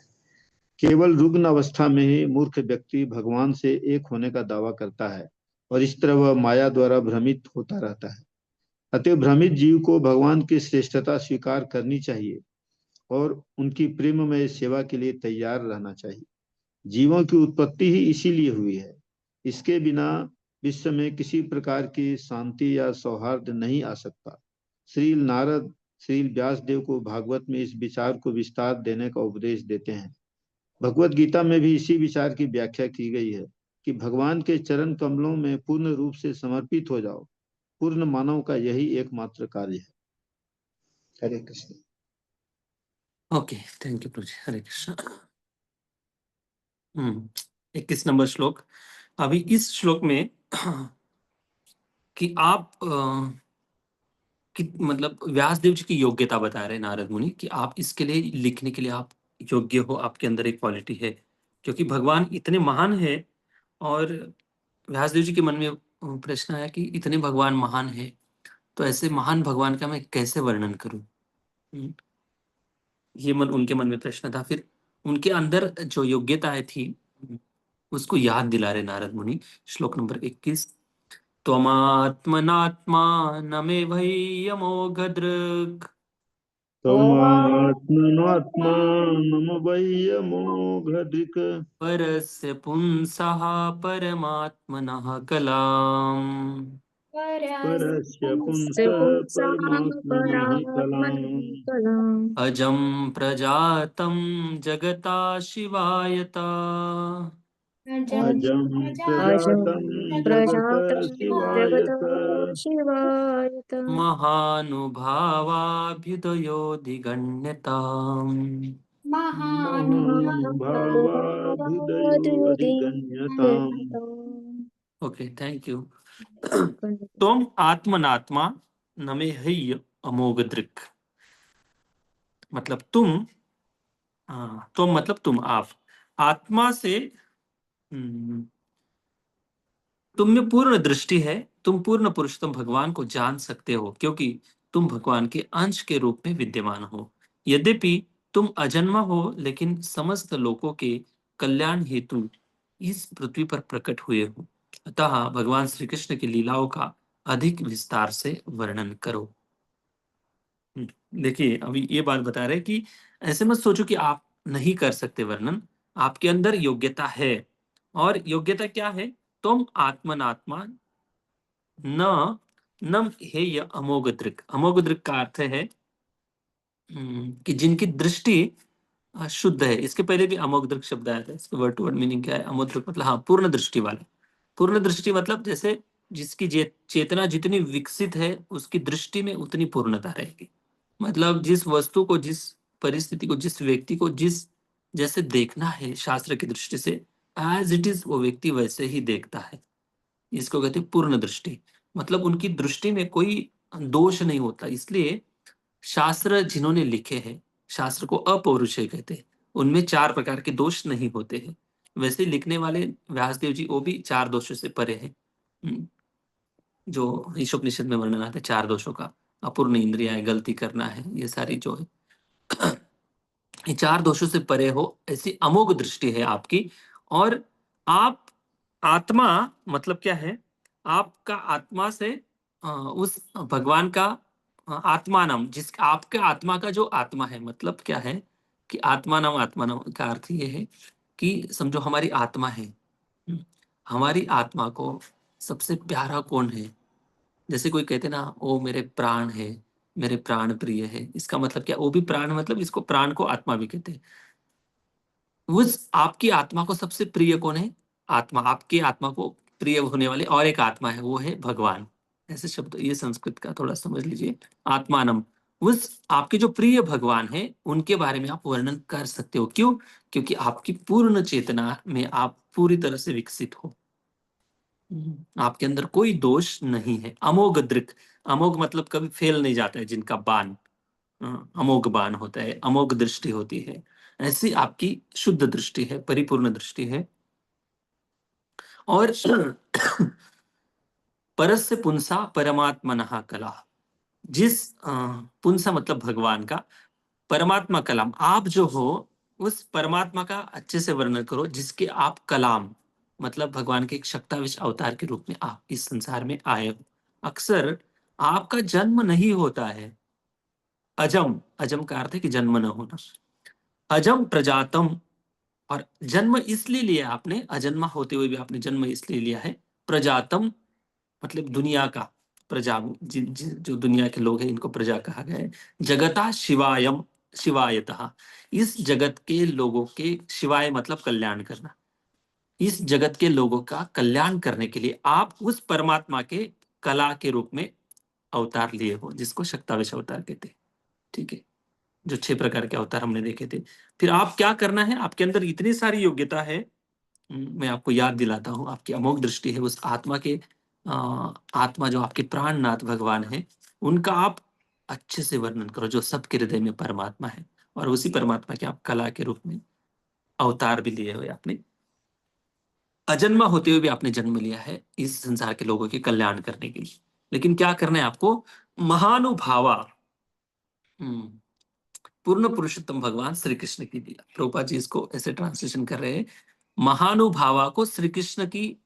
केवल रुग्ण अवस्था में ही मूर्ख व्यक्ति भगवान से एक होने का दावा करता है और इस तरह वह माया द्वारा भ्रमित होता रहता है। अतः भ्रमित जीव को भगवान की श्रेष्ठता स्वीकार करनी चाहिए और उनकी प्रेममय सेवा के लिए तैयार रहना चाहिए। जीवों की उत्पत्ति ही इसीलिए हुई है। इसके बिना विश्व में किसी प्रकार की शांति या सौहार्द नहीं आ सकता। श्री नारद श्री व्यासदेव को भागवत में इस विचार को विस्तार देने का उपदेश देते हैं। भगवत गीता में भी इसी विचार की व्याख्या की गई है कि भगवान के चरण कमलों में पूर्ण रूप से समर्पित हो जाओ। पूर्ण मानव का यही एकमात्र कार्य है। Hare Krishna. Okay, thank you Prabhu ji. Hare Krishna. 21 number श्लोक। अभी इस श्लोक में कि आप कि मतलब व्यासदेव जी की योग्यता बता रहे हैं नारद मुनि कि आप इसके लिए लिखने के लिए आप योग्य हो, आपके अंदर एक क्वालिटी है, क्योंकि भगवान इतने महान है। और व्यासदेव जी के मन में प्रश्न आया कि इतने भगवान महान है, तो ऐसे महान भगवान का मैं कैसे वर्णन करूं। ये उनके मन में प्रश्न था। फिर उनके अंदर जो योग्यताएं थी उसको याद दिला रहे नारद मुनि। श्लोक नंबर 21, त्वमात्मनात्मानमेवैयमोघदृक् त्वमात्मनात्मानमवयमोघधिक परस्य पुंसः परमात्मनः कलाम् परस्य पुंसः पुंसः परमात्मनः कलाम् कलाम् अजं प्रजातं जगता शिवायता अजं अजं प्रजातं जगत प्रजातं जगतः शिवायत शिवायत महानुभावाभ्युदयोऽधिगण्यताम् महानुभावाभ्युदयो अधिगण्यताम्। Okay, thank you. तुम आत्मनात्मा नमे हय्य अमोघ दृक्, मतलब तुम, तुम मतलब तुम, आप आत्मा से, तुम में पूर्ण दृष्टि है, तुम पूर्ण पुरुषोत्तम भगवान को जान सकते हो, क्योंकि तुम भगवान के अंश के रूप में विद्यमान हो। यद्यपि तुम अजन्मा हो, लेकिन समस्त लोगों के कल्याण हेतु इस पृथ्वी पर प्रकट हुए हो। अतः भगवान श्री कृष्ण की लीलाओं का अधिक विस्तार से वर्णन करो। देखिए, अभी ये बात बता रहे कि ऐसे मत सोचो कि आप नहीं कर सकते वर्णन, आपके अंदर योग्यता है। और योग्यता क्या है? तुम आत्मनात्मा न नम हे य अमोघ दृक्। अमोघ दृक् का अर्थ है कि जिनकी दृष्टि शुद्ध है। इसके पहले भी अमोघ दृक् शब्द आया था। इसका वर्ड टू वर्ड मीनिंग क्या है? अमोघ दृक् मतलब, हाँ, पूर्ण दृष्टि वाला। पूर्ण दृष्टि मतलब जैसे जिसकी चेतना जितनी विकसित है, उसकी दृष्टि में उतनी पूर्णता रहेगी। मतलब जिस वस्तु को, जिस परिस्थिति को, जिस व्यक्ति को जिस जैसे देखना है शास्त्र की दृष्टि से, एज इट इज वो व्यक्ति वैसे ही देखता है। इसको कहते हैं पूर्ण दृष्टि। मतलब उनकी दृष्टि में कोई दोष नहीं होता। इसलिए शास्त्र जिन्होंने लिखे हैं, शास्त्र को अपौरुषेय कहते हैं, उनमें 4 प्रकार के दोष नहीं होते हैं। वैसे लिखने वाले व्यासदेव जी, वो भी 4 दोषों से परे हैं। जो ईशोपनिषद में वर्णन आता है 4 दोषों का, अपूर्ण इंद्रिया है, गलती करना है, ये सारी जो है, ये 4 दोषों से परे हो, ऐसी अमोघ दृष्टि है आपकी। और आप आत्मा मतलब क्या है? आपका आत्मा से उस भगवान का आत्मानम, जिस आपके आत्मा का जो आत्मा है, मतलब क्या है कि आत्मानम, आत्मानम का अर्थ ये है कि समझो हमारी आत्मा है। हमारी आत्मा को सबसे प्यारा कौन है? जैसे कोई कहते ना, ओ मेरे प्राण है, मेरे प्राण प्रिय है। इसका मतलब क्या? वो भी प्राण, मतलब इसको प्राण को आत्मा भी कहते हैं। उस आपकी आत्मा को सबसे प्रिय कौन है? आत्मा। आपकी आत्मा को प्रिय होने वाले और एक आत्मा है, वो है भगवान। ऐसे शब्द, ये संस्कृत का थोड़ा समझ लीजिए। आत्मानम, उस आपके जो प्रिय भगवान है, उनके बारे में आप वर्णन कर सकते हो। क्यों? क्योंकि आपकी पूर्ण चेतना में आप पूरी तरह से विकसित हो। आपके अंदर कोई दोष नहीं है। अमोघ दृक्, अमोघ मतलब कभी फेल नहीं जाता है, जिनका बाण अमोघ बाण होता है, अमोघ दृष्टि होती है। ऐसी आपकी शुद्ध दृष्टि है, परिपूर्ण दृष्टि है। और परस्य पुंसा परमात्मनः कला, जिस पुंसा मतलब भगवान का, परमात्मा कलाम, आप जो हो उस परमात्मा का अच्छे से वर्णन करो, जिसके आप कलाम, मतलब भगवान के एक शक्ताविश अवतार के रूप में आप इस संसार में आए हो। अक्सर आपका जन्म नहीं होता है। अजम, अजम का अर्थ है कि जन्म न होना। अजम प्रजातम, और जन्म इसलिए लिया आपने, अजन्मा होते हुए भी आपने जन्म इसलिए लिया है। प्रजातम मतलब दुनिया का, प्रजा, जो दुनिया के लोग हैं, इनको प्रजा कहा गया है। जगता शिवायम, शिवायतः, इस जगत के लोगों के, शिवाय मतलब कल्याण करना, इस जगत के लोगों का कल्याण करने के लिए आप उस परमात्मा के कला के रूप में अवतार लिए हो, जिसको शक्ताविश अवतार कहते हैं। ठीक है, जो 6 प्रकार के अवतार हमने देखे थे। फिर आप क्या करना है? आपके अंदर इतनी सारी योग्यता है, मैं आपको याद दिलाता हूँ। आपकी अमोघ दृष्टि है, उस आत्मा के आत्मा जो आपके प्राणनाथ भगवान है, उनका आप अच्छे से वर्णन करो, जो सबके हृदय में परमात्मा है, और उसी परमात्मा के आप कला के रूप में अवतार भी लिए हुए आपने, अजन्मा होते हुए भी आपने जन्म लिया है इस संसार के लोगों के कल्याण करने के लिए। लेकिन क्या करना है आपको? महानुभावा, हम्म, पूर्ण पुरुषोत्तम भगवान श्री कृष्ण की लीला। प्रभुपाद जी इसको ऐसे ट्रांसलेशन कर रहे हैं, महानुभावा को श्री कृष्ण की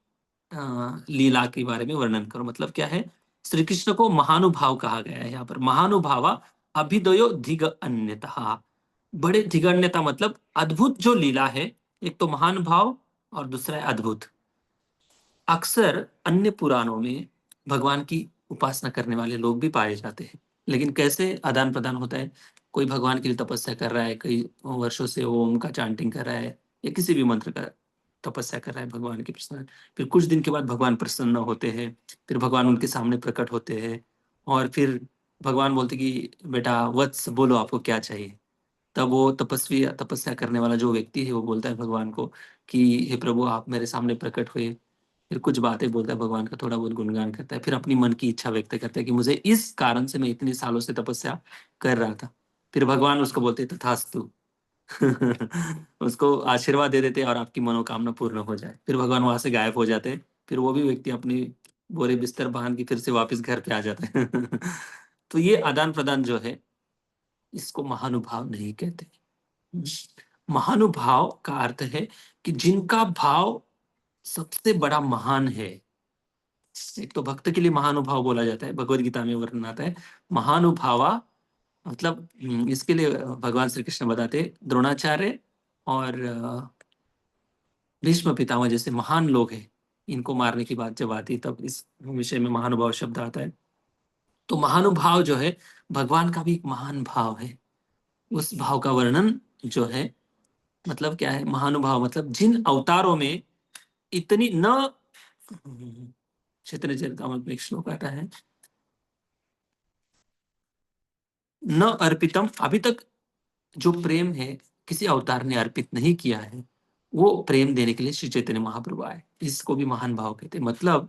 लीला के बारे में वर्णन करो। मतलब क्या है? श्री कृष्ण को महानुभाव कहा गया है यहाँ पर। महानुभावा अभिदयो धिग अन्यतः, बड़े धिगण्यता मतलब अद्भुत जो लीला है, एक तो महान भाव और दूसरा है अद्भुत। अक्सर अन्य पुराणों में भगवान की उपासना करने वाले लोग भी पाए जाते हैं, लेकिन कैसे आदान प्रदान होता है? कोई भगवान के लिए तपस्या कर रहा है, कई वर्षों से ओम का चांटिंग कर रहा है या किसी भी मंत्र का तपस्या कर रहा है भगवान के प्रसन्न, फिर कुछ दिन के बाद भगवान प्रसन्न होते हैं, फिर भगवान उनके सामने प्रकट होते हैं, और फिर भगवान बोलते कि बेटा वत्स बोलो आपको क्या चाहिए। तब वो तपस्वी, तपस्या करने वाला जो व्यक्ति है वो बोलता है भगवान को कि हे प्रभु आप मेरे सामने प्रकट हुए, फिर कुछ बातें बोलता है भगवान का, थोड़ा बहुत गुणगान करता है, फिर अपनी मन की इच्छा व्यक्त करता है कि मुझे इस कारण से मैं इतने सालों से तपस्या कर रहा था। फिर भगवान उसको बोलते तथास्तु उसको आशीर्वाद दे देते हैं और आपकी मनोकामना पूर्ण हो जाए। फिर भगवान वहां से गायब हो जाते हैं, फिर वो भी व्यक्ति अपनी बोरे बिस्तर बांध के फिर से वापस घर पे आ जाते हैं तो ये आदान प्रदान जो है, इसको महानुभाव नहीं कहते। महानुभाव का अर्थ है कि जिनका भाव सबसे बड़ा महान है। एक तो भक्त के लिए महानुभाव बोला जाता है, भगवत गीता में वर्णन आता है महानुभावा, मतलब इसके लिए भगवान श्री कृष्ण बताते हैं द्रोणाचार्य और भीष्म पितामह जैसे महान लोग हैं, इनको मारने की बात जब आती है तब इस विषय में महानुभाव शब्द आता है। तो महानुभाव जो है भगवान का भी एक महान भाव है। उस भाव का वर्णन जो है, मतलब क्या है महानुभाव? मतलब जिन अवतारों में इतनी न, चैतन्य चरितामृत में एक श्लोक आता है, न अर्पितम, अभी तक जो प्रेम है किसी अवतार ने अर्पित नहीं किया है, वो प्रेम देने के लिए श्री चैतन्य महाप्रभु आए। इसको भी महान भाव कहते हैं। मतलब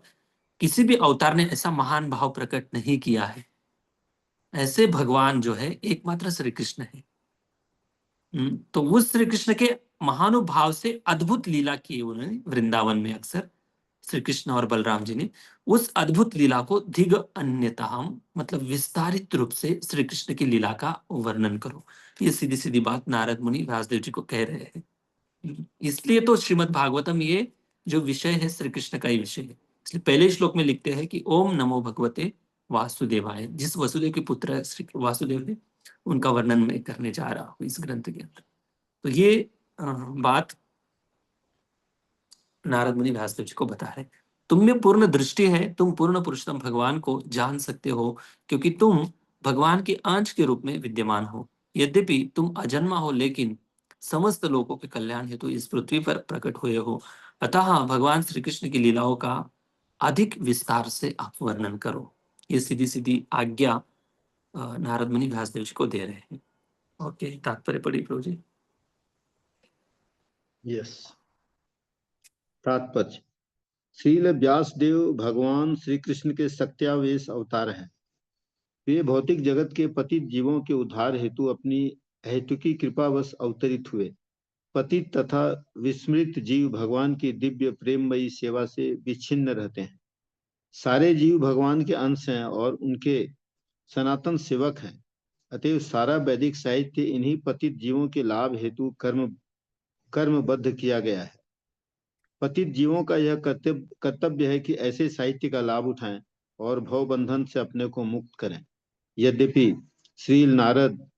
किसी भी अवतार ने ऐसा महान भाव प्रकट नहीं किया है। ऐसे भगवान जो है एकमात्र श्री कृष्ण है। तो उस श्री कृष्ण के महानुभाव से अद्भुत लीला की उन्होंने वृंदावन में, अक्सर श्री कृष्ण और बलराम जी ने उस अद्भुत लीला को धिग अन्यतः, मतलब विस्तारित रूप से श्री कृष्ण की लीला का वर्णन करो। ये सीधी सीधी बात नारद मुनि व्यासदेव जी को कह रहे हैं। इसलिए तो श्रीमद् भागवतम ये जो विषय है श्री कृष्ण का ही विषय है। इसलिए पहले श्लोक में लिखते हैं कि ओम नमो भगवते वासुदेवाय। जिस वसुदेव के पुत्र श्री वासुदेव है, उनका वर्णन मैं करने जा रहा हूँ इस ग्रंथ के अंदर। तो ये बात नारद मुनि व्यासदेव जी को बता रहे, तुम में पूर्ण दृष्टि है, तुम पूर्ण पुरुषोत्तम भगवान को जान सकते हो, क्योंकि तुम भगवान के अंश के रूप में विद्यमान हो। यद्यपि तुम अजन्मा हो, लेकिन समस्त लोगों के कल्याण हेतु इस पृथ्वी पर प्रकट हुए हो। अतः भगवान श्री कृष्ण की लीलाओं का अधिक विस्तार से आप वर्णन करो। ये सीधी सीधी आज्ञा नारद मुनि व्यासदेव जी को दे रहे हैं। ओके, तात्पर्य पढ़िए प्रभु जी। यस, तात्पर्य। श्रील व्यासदेव भगवान श्री कृष्ण के सत्यावेश अवतार हैं। वे भौतिक जगत के पतित जीवों के उद्धार हेतु अपनी हेतुकी कृपावश अवतरित हुए। पतित तथा विस्मृत जीव भगवान की दिव्य प्रेममयी सेवा से विच्छिन्न रहते हैं। सारे जीव भगवान के अंश हैं और उनके सनातन सेवक हैं। अतएव सारा वैदिक साहित्य इन्हीं पतित जीवों के लाभ हेतु कर्मबद्ध किया गया है। पतित जीवों का यह कर्तव्य है कि ऐसे साहित्य का लाभ उठाएं और भवबंधन से अपने को मुक्त करें। यद्यपि श्रील नारद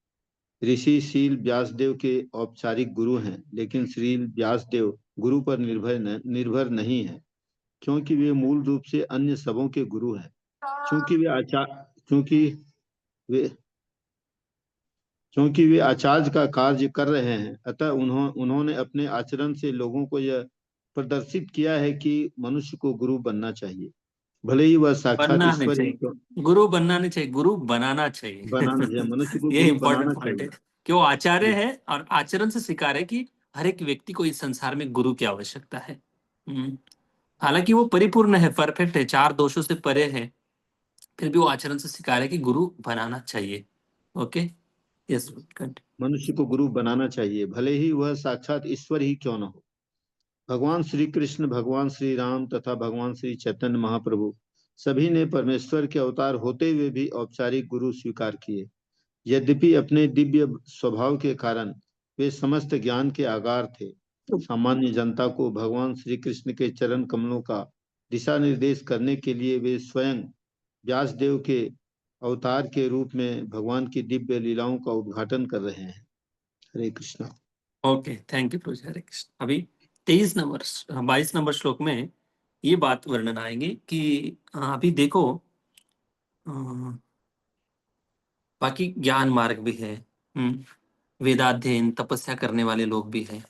ऋषि श्रील व्यासदेव के औपचारिक गुरु हैं, लेकिन श्रील व्यासदेव गुरु पर निर्भर नहीं है, क्योंकि वे मूल रूप से अन्य सबों के गुरु हैं। क्योंकि वे आचार्य का कार्य कर रहे हैं, अतः उन्होंने अपने आचरण से लोगों को यह प्रदर्शित किया है कि मनुष्य को गुरु बनना चाहिए, भले ही वह साक्षात बनना नहीं ईश्वर चाहिए, गुरु बनना नहीं चाहिए, गुरु बनाना चाहिए बनाना चाहिए, मनुष्य को ये गुरु इंपॉर्टेंट बनाना पॉइंट है चाहिए। कि वो आचार्य है और आचरण से सिखा रहे कि हर एक व्यक्ति को इस संसार में गुरु की आवश्यकता है। हालांकि वो परिपूर्ण है, परफेक्ट है, चार दोषों से परे है, फिर भी वो आचरण से सिखा रहे हैं कि गुरु बनाना चाहिए। ओके, यस, मनुष्य को गुरु बनाना चाहिए, भले ही वह साक्षात ईश्वर ही क्यों न हो। भगवान श्री कृष्ण, भगवान श्री राम तथा भगवान श्री चैतन्य महाप्रभु सभी ने परमेश्वर के अवतार होते हुए भी औपचारिक गुरु स्वीकार किए। यद्यपि अपने दिव्य स्वभाव के कारण वे समस्त ज्ञान के आगार थे। सामान्य जनता को भगवान श्री कृष्ण के चरण कमलों का दिशा निर्देश करने के लिए वे स्वयं व्यासदेव के अवतार के रूप में भगवान की दिव्य लीलाओं का उद्घाटन कर रहे हैं। हरे कृष्णा। ओके, थैंक यू प्रभु। हरे कृष्ण। अभी 22 नंबर श्लोक में ये बात वर्णन आएंगे कि अभी देखो, बाकी ज्ञान मार्ग भी है, वेदाध्ययन तपस्या करने वाले लोग भी हैं,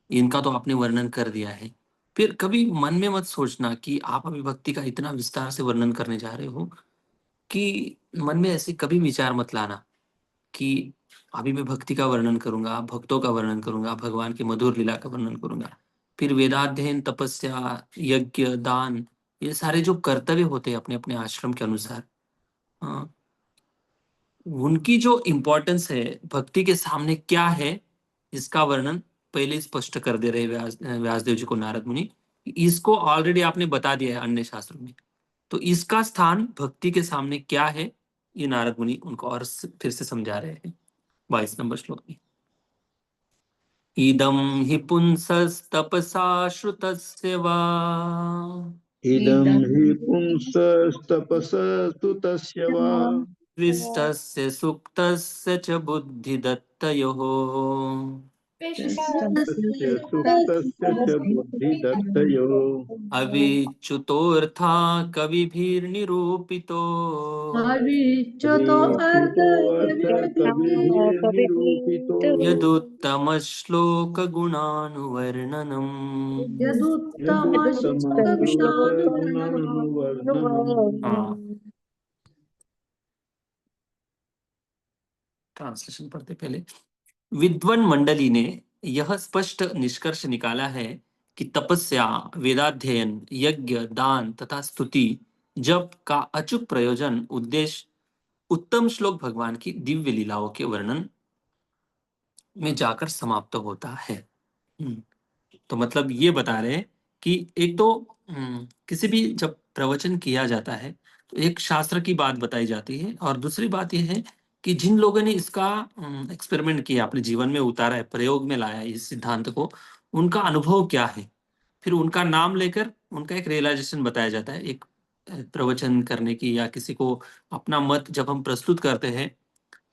इनका तो आपने वर्णन कर दिया है। फिर कभी मन में मत सोचना कि आप अभी भक्ति का इतना विस्तार से वर्णन करने जा रहे हो कि मन में ऐसे कभी विचार मत लाना कि अभी मैं भक्ति का वर्णन करूंगा, भक्तों का वर्णन करूंगा, भगवान की मधुर लीला का वर्णन करूंगा। फिर वेदाध्ययन, तपस्या, यज्ञ, दान, ये सारे जो कर्तव्य होते हैं अपने अपने आश्रम के अनुसार, उनकी जो इम्पोर्टेंस है भक्ति के सामने क्या है, इसका वर्णन पहले स्पष्ट कर दे रहे व्यासदेव जी को नारद मुनि। इसको ऑलरेडी आपने बता दिया है अन्य शास्त्रों में, तो इसका स्थान भक्ति के सामने क्या है, ये नारद मुनि उनको और फिर से समझा रहे हैं 22 नंबर श्लोक में। इदं हि पुंसस्तपसा श्रुतस्य वा इदं हि पुंसस्तपसा स्तुतस्य वा दृष्टस्य सुक्तस्य च बुद्धिदत्तयोः तस्य सुप्तस्य च बुद्धिदत्तयोः अविच्युतोऽर्था कविभिर्निरूपितो अविच्युतो अर्थ अर्थ कविभिर्निरूपितो यदुत्तमश्लोकगुणानुवर्णनम् यदुत्तम गुणानुवर्णनम्। ट्रांसलेशन पढ़ते पहले। विद्वान मंडली ने यह स्पष्ट निष्कर्ष निकाला है कि तपस्या, वेदाध्ययन, यज्ञ, दान तथा स्तुति, जप का अचूक प्रयोजन उद्देश्य उत्तम श्लोक भगवान की दिव्य लीलाओं के वर्णन में जाकर समाप्त होता है। तो मतलब ये बता रहे हैं कि एक तो किसी भी जब प्रवचन किया जाता है तो एक शास्त्र की बात बताई जाती है, और दूसरी बात यह है कि जिन लोगों ने इसका एक्सपेरिमेंट किया, अपने जीवन में उतारा है, प्रयोग में लाया है इस सिद्धांत को, उनका अनुभव क्या है, फिर उनका नाम लेकर उनका एक रियलाइजेशन बताया जाता है। एक प्रवचन करने की या किसी को अपना मत जब हम प्रस्तुत करते हैं,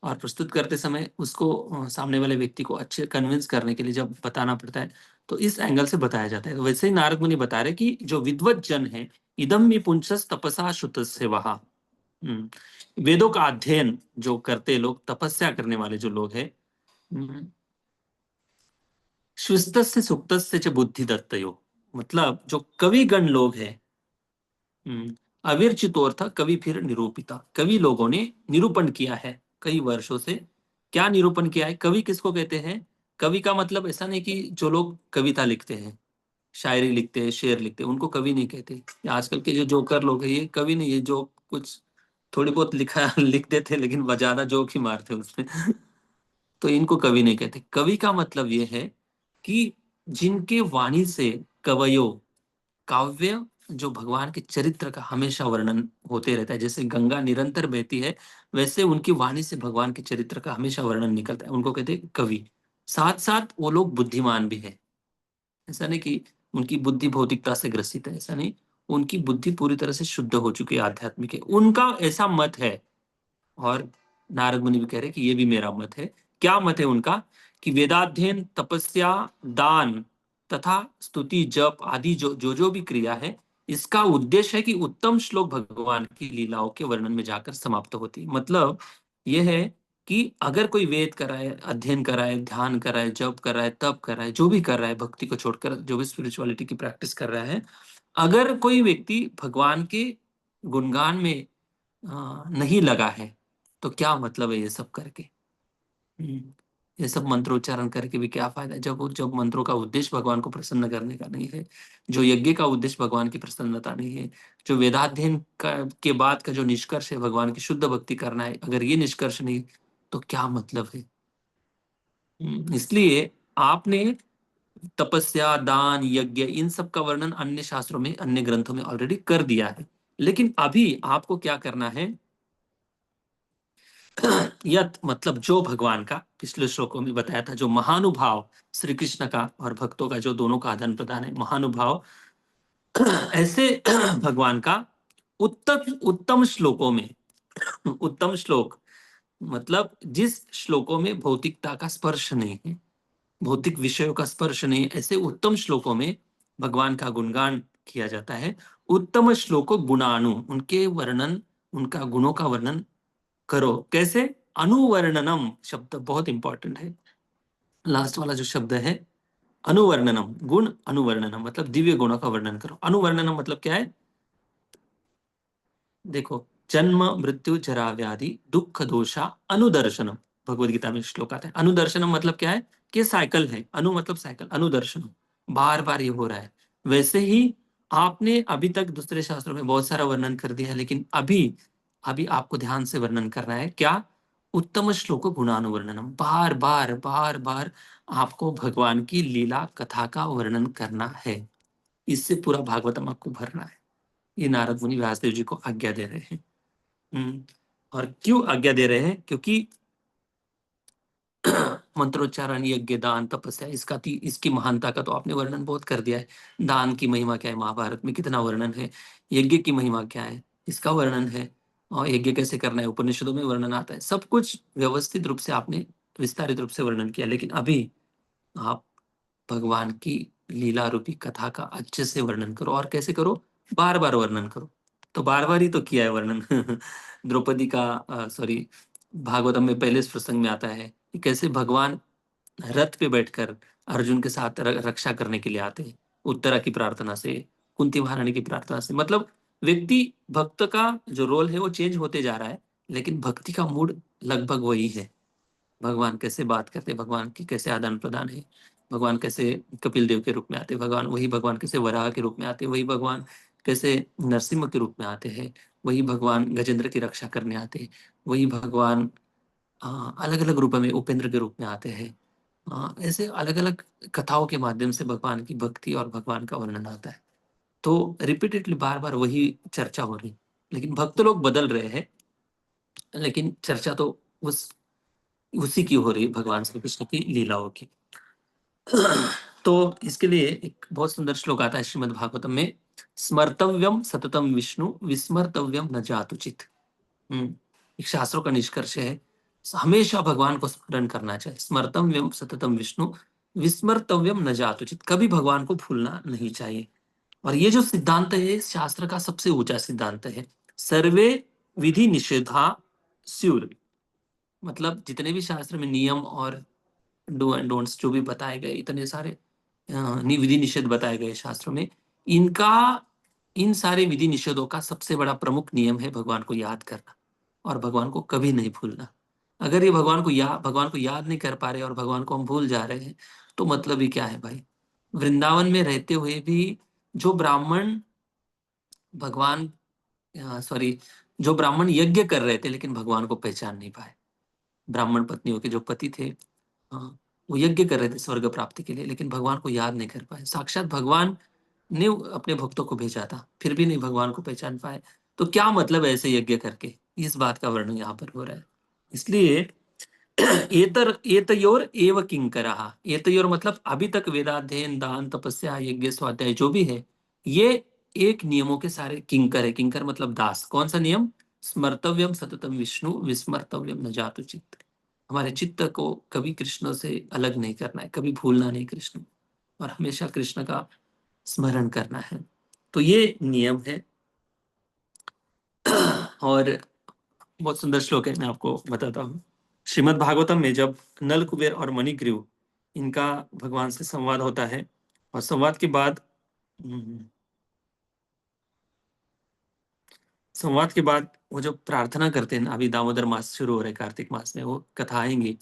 और प्रस्तुत करते समय उसको सामने वाले व्यक्ति को अच्छे कन्विंस करने के लिए जब बताना पड़ता है, तो इस एंगल से बताया जाता है। तो वैसे ही नारद मुनि बता रहे कि जो विद्वत जन है, इदम भी पुंसस तपसा श्रुतस्य वहा, वेदों का अध्ययन जो करते लोग, तपस्या करने वाले जो लोग हैं, श्विस्तस्य सुक्तस्य च बुद्धि दत्तयो, मतलब जो कवि गण लोग हैं, अविरचितोर्थ कवि फिर निरूपिता, कवि लोगों ने निरूपण किया है कई वर्षों से। क्या निरूपण किया है? कवि किसको कहते हैं? कवि का मतलब ऐसा नहीं कि जो लोग कविता लिखते हैं, शायरी लिखते हैं, शेर लिखते हैं, उनको कवि नहीं कहते। आजकल के जो जोकर लोग हैं, ये कवि नहीं है, जो कुछ थोड़ी बहुत लिखा लिख देते लेकिन ज्यादा जोक ही मारते उसमें तो इनको कवि नहीं कहते। कवि का मतलब ये है कि जिनके वाणी से कवयो, काव्य जो भगवान के चरित्र का हमेशा वर्णन होते रहता है, जैसे गंगा निरंतर बहती है, वैसे उनकी वाणी से भगवान के चरित्र का हमेशा वर्णन निकलता है, उनको कहते हैं कवि। साथ साथ वो लोग बुद्धिमान भी है, ऐसा नहीं कि उनकी बुद्धि भौतिकता से ग्रसित है, ऐसा नहीं, उनकी बुद्धि पूरी तरह से शुद्ध हो चुकी है, आध्यात्मिक है, उनका ऐसा मत है। और नारद मुनि भी कह रहे कि ये भी मेरा मत है। क्या मत है उनका? कि वेदाध्ययन, तपस्या, दान तथा स्तुति, जप आदि जो जो जो भी क्रिया है, इसका उद्देश्य है कि उत्तम श्लोक भगवान की लीलाओं के वर्णन में जाकर समाप्त होती। मतलब यह है कि अगर कोई वेद कराए, अध्ययन कराए, ध्यान कराए, जप कराए, तप कराए, जो भी कर रहा है, भक्ति को छोड़कर जो भी स्पिरिचुअलिटी की प्रैक्टिस कर रहा है, अगर कोई व्यक्ति भगवान के गुणगान में नहीं लगा है, तो क्या मतलब है ये सब करके? ये सब मंत्रोच्चारण करके भी क्या फायदा है, जब मंत्रों का उद्देश्य भगवान को प्रसन्न करने का नहीं है, जो यज्ञ का उद्देश्य भगवान की प्रसन्नता नहीं है, जो वेदाध्ययन के बाद का जो निष्कर्ष है भगवान की शुद्ध भक्ति करना है, अगर ये निष्कर्ष नहीं तो क्या मतलब है। इसलिए आपने तपस्या, दान, यज्ञ, इन सब का वर्णन अन्य शास्त्रों में, अन्य ग्रंथों में ऑलरेडी कर दिया है। लेकिन अभी आपको क्या करना है, यत मतलब जो भगवान का पिछले श्लोकों में बताया था, जो महानुभाव श्री कृष्ण का और भक्तों का जो दोनों का आदान प्रदान है, महानुभाव, ऐसे भगवान का उत्तम उत्तम श्लोकों में, उत्तम श्लोक मतलब जिस श्लोकों में भौतिकता का स्पर्श नहीं है, भौतिक विषयों का स्पर्श नहीं है, ऐसे उत्तम श्लोकों में भगवान का गुणगान किया जाता है। उत्तम श्लोकों गुणानु, उनके वर्णन, उनका गुणों का वर्णन करो। कैसे? अनुवर्णनम शब्द बहुत इंपॉर्टेंट है, लास्ट वाला जो शब्द है अनुवर्णनम, गुण अनुवर्णनम मतलब दिव्य गुणों का वर्णन करो। अनुवर्णनम मतलब क्या है, देखो, जन्म मृत्यु जरा व्याधि दुख दोषा अनुदर्शनम, भगवद गीता में श्लोक आता है। अनुदर्शनम मतलब क्या है कि साइकिल है, अनु मतलब साइकिल, अनुदर्शनम बार बार ये हो रहा है। वैसे ही आपने अभी तक दूसरे शास्त्रों में बहुत सारा वर्णन कर दिया है, लेकिन अभी अभी आपको ध्यान से वर्णन करना है। क्या? उत्तम श्लोक गुणानुवर्णनम, बार बार बार बार आपको भगवान की लीला कथा का वर्णन करना है। इससे पूरा भागवतम आपको भरना है। ये नारद मुनि व्यासदेव जी को आज्ञा दे रहे हैं। और क्यों आज्ञा दे रहे हैं? क्योंकि मंत्रोच्चारण, यज्ञ, दान, तपस्या, इसकी महानता का तो आपने वर्णन बहुत कर दिया है। दान की महिमा क्या है, महाभारत में कितना वर्णन है। यज्ञ की महिमा क्या है, इसका वर्णन है। और यज्ञ कैसे करना है, उपनिषदों में वर्णन आता है। सब कुछ व्यवस्थित रूप से आपने विस्तारित रूप से वर्णन किया, लेकिन अभी आप भगवान की लीला रूपी कथा का अच्छे से वर्णन करो। और कैसे करो? बार बार वर्णन करो। तो बार बार ही तो किया है वर्णन। द्रौपदी का सॉरी, भागवतम में पहले इस प्रसंग में आता है कि कैसे भगवान रथ पे बैठकर अर्जुन के साथ रक्षा करने के लिए आते हैं, उत्तरा की प्रार्थना से, कुंती महारानी की प्रार्थना से। मतलब व्यक्ति, भक्त का जो रोल है वो चेंज होते जा रहा है, लेकिन भक्ति का मूड लगभग वही है। भगवान कैसे बात करते, भगवान की कैसे आदान प्रदान है, भगवान कैसे कपिल देव के रूप में आते, भगवान वही भगवान कैसे वराह के रूप में आते, वही भगवान कैसे नरसिंह के रूप में आते हैं, वही भगवान गजेंद्र की रक्षा करने आते हैं, वही भगवान अलग अलग रूप में उपेंद्र के रूप में आते हैं। ऐसे अलग अलग कथाओं के माध्यम से भगवान की भक्ति और भगवान का वर्णन आता है। तो रिपीटेडली बार बार वही चर्चा हो रही, लेकिन भक्त लोग बदल रहे हैं, लेकिन चर्चा तो उसी की हो रही है, भगवान श्री कृष्ण की लीलाओं की। तो इसके लिए एक बहुत सुंदर श्लोक आता है श्रीमद् भागवतम में, स्मर्तव्यम सततम विष्णु विस्मर्तव्यम न जातुचित। एक शास्त्रों का निष्कर्ष है, हमेशा भगवान को स्मरण करना चाहिए। स्मर्तव्यम सततम विष्णु विस्मर्तव्यम न जातुचित, कभी भगवान को भूलना नहीं चाहिए। और ये जो सिद्धांत है शास्त्र का सबसे ऊंचा सिद्धांत है। सर्वे विधि निषेधा स्युर, मतलब जितने भी शास्त्र में नियम और डू एंड डोंट्स जो भी बताए गए, इतने सारे विधि निषेध बताए गए शास्त्रों में, इन सारे विधि निषेधों का सबसे बड़ा प्रमुख नियम है भगवान को याद करना और भगवान को कभी नहीं भूलना। अगर ये भगवान को याद नहीं कर पा रहे और भगवान को हम भूल जा रहे हैं, तो मतलब ही क्या है भाई। वृंदावन में रहते हुए भी जो ब्राह्मण भगवान सॉरी जो ब्राह्मण यज्ञ कर रहे थे, लेकिन भगवान को पहचान नहीं पाए। ब्राह्मण पत्नियों के जो पति थे, वो यज्ञ कर रहे थे स्वर्ग प्राप्ति के लिए, लेकिन भगवान को याद नहीं कर पाए। साक्षात भगवान ने अपने भक्तों को भेजा था, फिर भी नहीं भगवान को पहचान पाए। तो क्या मतलब है ऐसे यज्ञ करके, इस बात का वर्णन यहाँ पर हो रहा है। इसलिए एतयोर एव किंकरः, एतयोर मतलब अभी तक वेदाध्ययन, दान, तपस्या, यज्ञ, स्वाध्याय जो भी है, ये एक नियमों के सारे किंकर है। किंकर मतलब दास। कौन सा नियम? स्मर्तव्यम सततम विष्णु विस्मर्तव्यम न जातु चित्त। हमारे चित्त को कभी कृष्ण से अलग नहीं करना है, कभी भूलना नहीं कृष्ण, और हमेशा कृष्ण का स्मरण करना है। तो ये नियम है। और बहुत सुंदर श्लोक है, मैं आपको बताता हूँ। श्रीमद् भागवतम में जब नल कुबेर और मणिग्रीव, इनका भगवान से संवाद होता है, और संवाद के बाद वो जब प्रार्थना करते हैं, अभी दामोदर मास शुरू हो रहे, कार्तिक मास में वो कथा आएंगी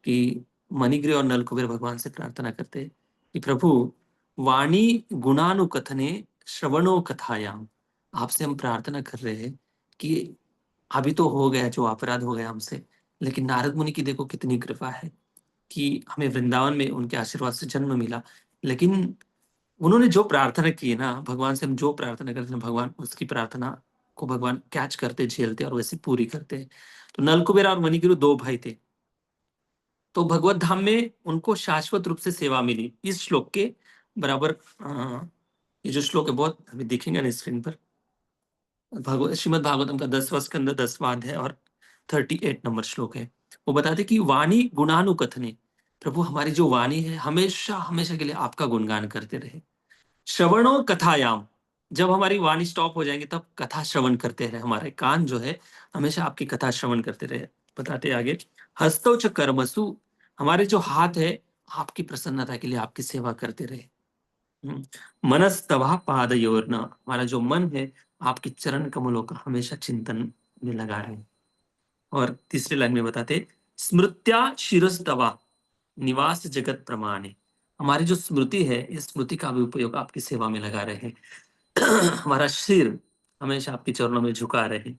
कि मणिग्रीव और नलकुबेर भगवान से प्रार्थना करते हैं कि प्रभु वाणी गुणानुकथने श्रवणो कथायाम, आपसे हम प्रार्थना कर रहे हैं कि अभी तो हो गया जो अपराध हो गया हमसे, लेकिन नारद मुनि की देखो कितनी कृपा है कि हमें वृंदावन में उनके आशीर्वाद से जन्म मिला। लेकिन उन्होंने जो प्रार्थना की है ना, भगवान से हम जो प्रार्थना करते हैं, भगवान उसकी प्रार्थना को भगवान कैच करते, झेलते और वैसे पूरी करते हैं। तो नलकुबेर और मणिग्रीव 2 भाई थे, तो भगवत धाम में उनको शाश्वत रूप से सेवा मिली। इस श्लोक के बराबर ये जो श्लोक है बहुत अभी दिखेंगे ना स्क्रीन पर, श्रीमद् भागवतम का 10वां स्कंद 10वां अध्याय और 38 नंबर श्लोक है। वो बताते कि वाणी गुणानुकथने, प्रभु हमारी जो वाणी है हमेशा हमेशा के लिए आपका गुणगान करते रहे। श्रवणो कथायाम, जब हमारी वाणी स्टॉप हो जाएंगे तब कथा श्रवण करते रहे, हमारे कान जो है हमेशा आपकी कथा श्रवण करते रहे। बताते आगे, हस्तौ च कर्मसु, हमारे जो हाथ है आपकी प्रसन्नता के लिए आपकी सेवा करते रहे। मनस्तवा पादयोर्न, हमारा जो मन है आपके चरण कमलों का हमेशा चिंतन में लगा रहे। और तीसरी लाइन में बताते, स्मृत्या शिरस्तवा निवास जगत प्रमाणे, हमारी जो स्मृति है इस स्मृति का भी उपयोग आपकी सेवा में लगा रहे हैं। हमारा सिर हमेशा आपके चरणों में झुका रहे,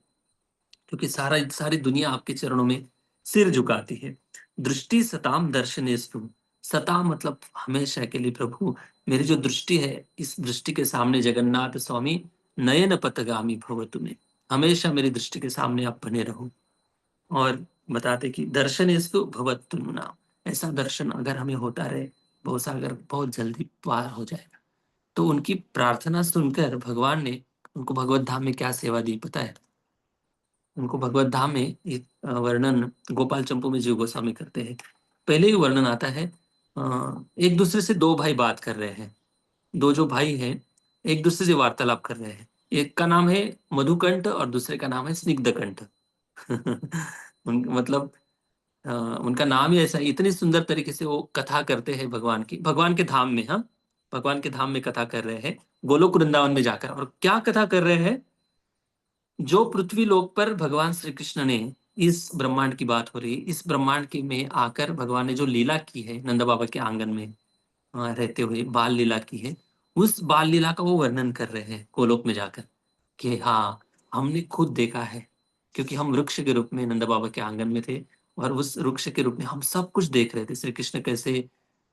क्योंकि सारी दुनिया आपके चरणों में सिर झुकाती है। दृष्टि सताम दर्शनेस्तु, सता मतलब हमेशा के लिए प्रभु मेरी जो दृष्टि है इस दृष्टि के सामने जगन्नाथ स्वामी नयन पथगामी भवतु में, हमेशा मेरी दृष्टि के सामने आप बने रहो। और बताते कि दर्शनेस्तु भवतु नाम, ऐसा दर्शन अगर हमें होता रहे भवसागर बहुत जल्दी पार हो जाएगा। तो उनकी प्रार्थना सुनकर भगवान ने उनको भगवत धाम में क्या सेवा दी पता है? उनको भगवत धाम में एक वर्णन गोपाल चंपू में जीव गोस्वामी करते हैं। पहले ही वर्णन आता है, एक दूसरे से 2 भाई बात कर रहे हैं। 2 जो भाई हैं एक दूसरे से वार्तालाप कर रहे हैं। एक का नाम है मधुकंठ और दूसरे का नाम है स्निग्धकंठ। मतलब उनका नाम ही ऐसा है, इतनी सुंदर तरीके से वो कथा करते हैं भगवान की, भगवान के धाम में। हाँ, भगवान के धाम में कथा कर रहे हैं गोलोक वृंदावन में जाकर। और क्या कथा कर रहे हैं? जो पृथ्वी लोक पर भगवान श्री कृष्ण ने, इस ब्रह्मांड की बात हो रही है, इस ब्रह्मांड की में आकर भगवान ने जो लीला की है नंद बाबा के आंगन में रहते हुए बाल लीला की है, उस बाल लीला का वो वर्णन कर रहे हैं गोलोक में जाकर कि हाँ हमने खुद देखा है, क्योंकि हम वृक्ष के रूप में नंद बाबा के आंगन में थे और उस वृक्ष के रूप में हम सब कुछ देख रहे थे। श्री कृष्ण कैसे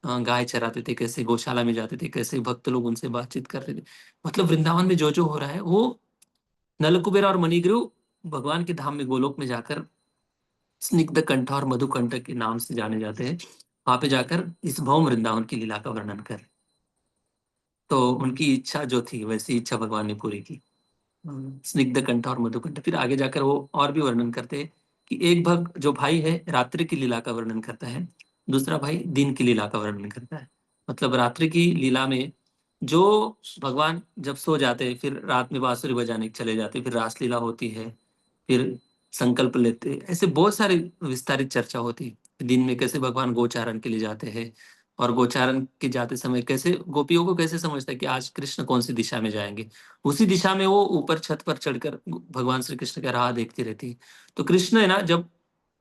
गाय चराते थे, कैसे गौशाला में जाते थे, कैसे भक्त लोग उनसे बातचीत कर रहे थे। मतलब वृंदावन में जो जो हो रहा है वो नलकुबेर और मणिग्रीव भगवान के धाम में गोलोक में जाकर स्निग्ध कंठ और मधुकंठ के नाम से जाने जाते हैं, वहां पे जाकर इस भौम वृंदावन की लीला का वर्णन कर। तो उनकी इच्छा जो थी वैसी इच्छा भगवान ने पूरी की। स्निग्ध कंठ और मधुकंठ। फिर आगे जाकर वो और भी वर्णन करते हैं कि एक भक्त जो भाई है रात्रि की लीला का वर्णन करता है, दूसरा भाई दिन की लीला का वर्णन करता है। मतलब रात्रि की लीला में जो भगवान जब सो जाते हैं फिर रात में बांसुरी बजाने चले जाते हैं, फिर रासलीला होती है, फिर संकल्प लेते हैं, ऐसे बहुत सारी विस्तारित चर्चा होती है। दिन में कैसे भगवान गोचारण के लिए जाते हैं और गोचारण के जाते समय कैसे गोपियों को कैसे समझता है कि आज कृष्ण कौन सी दिशा में जाएंगे, उसी दिशा में वो ऊपर छत पर चढ़कर भगवान श्री कृष्ण का राह देखती रहती है। तो कृष्ण है ना जब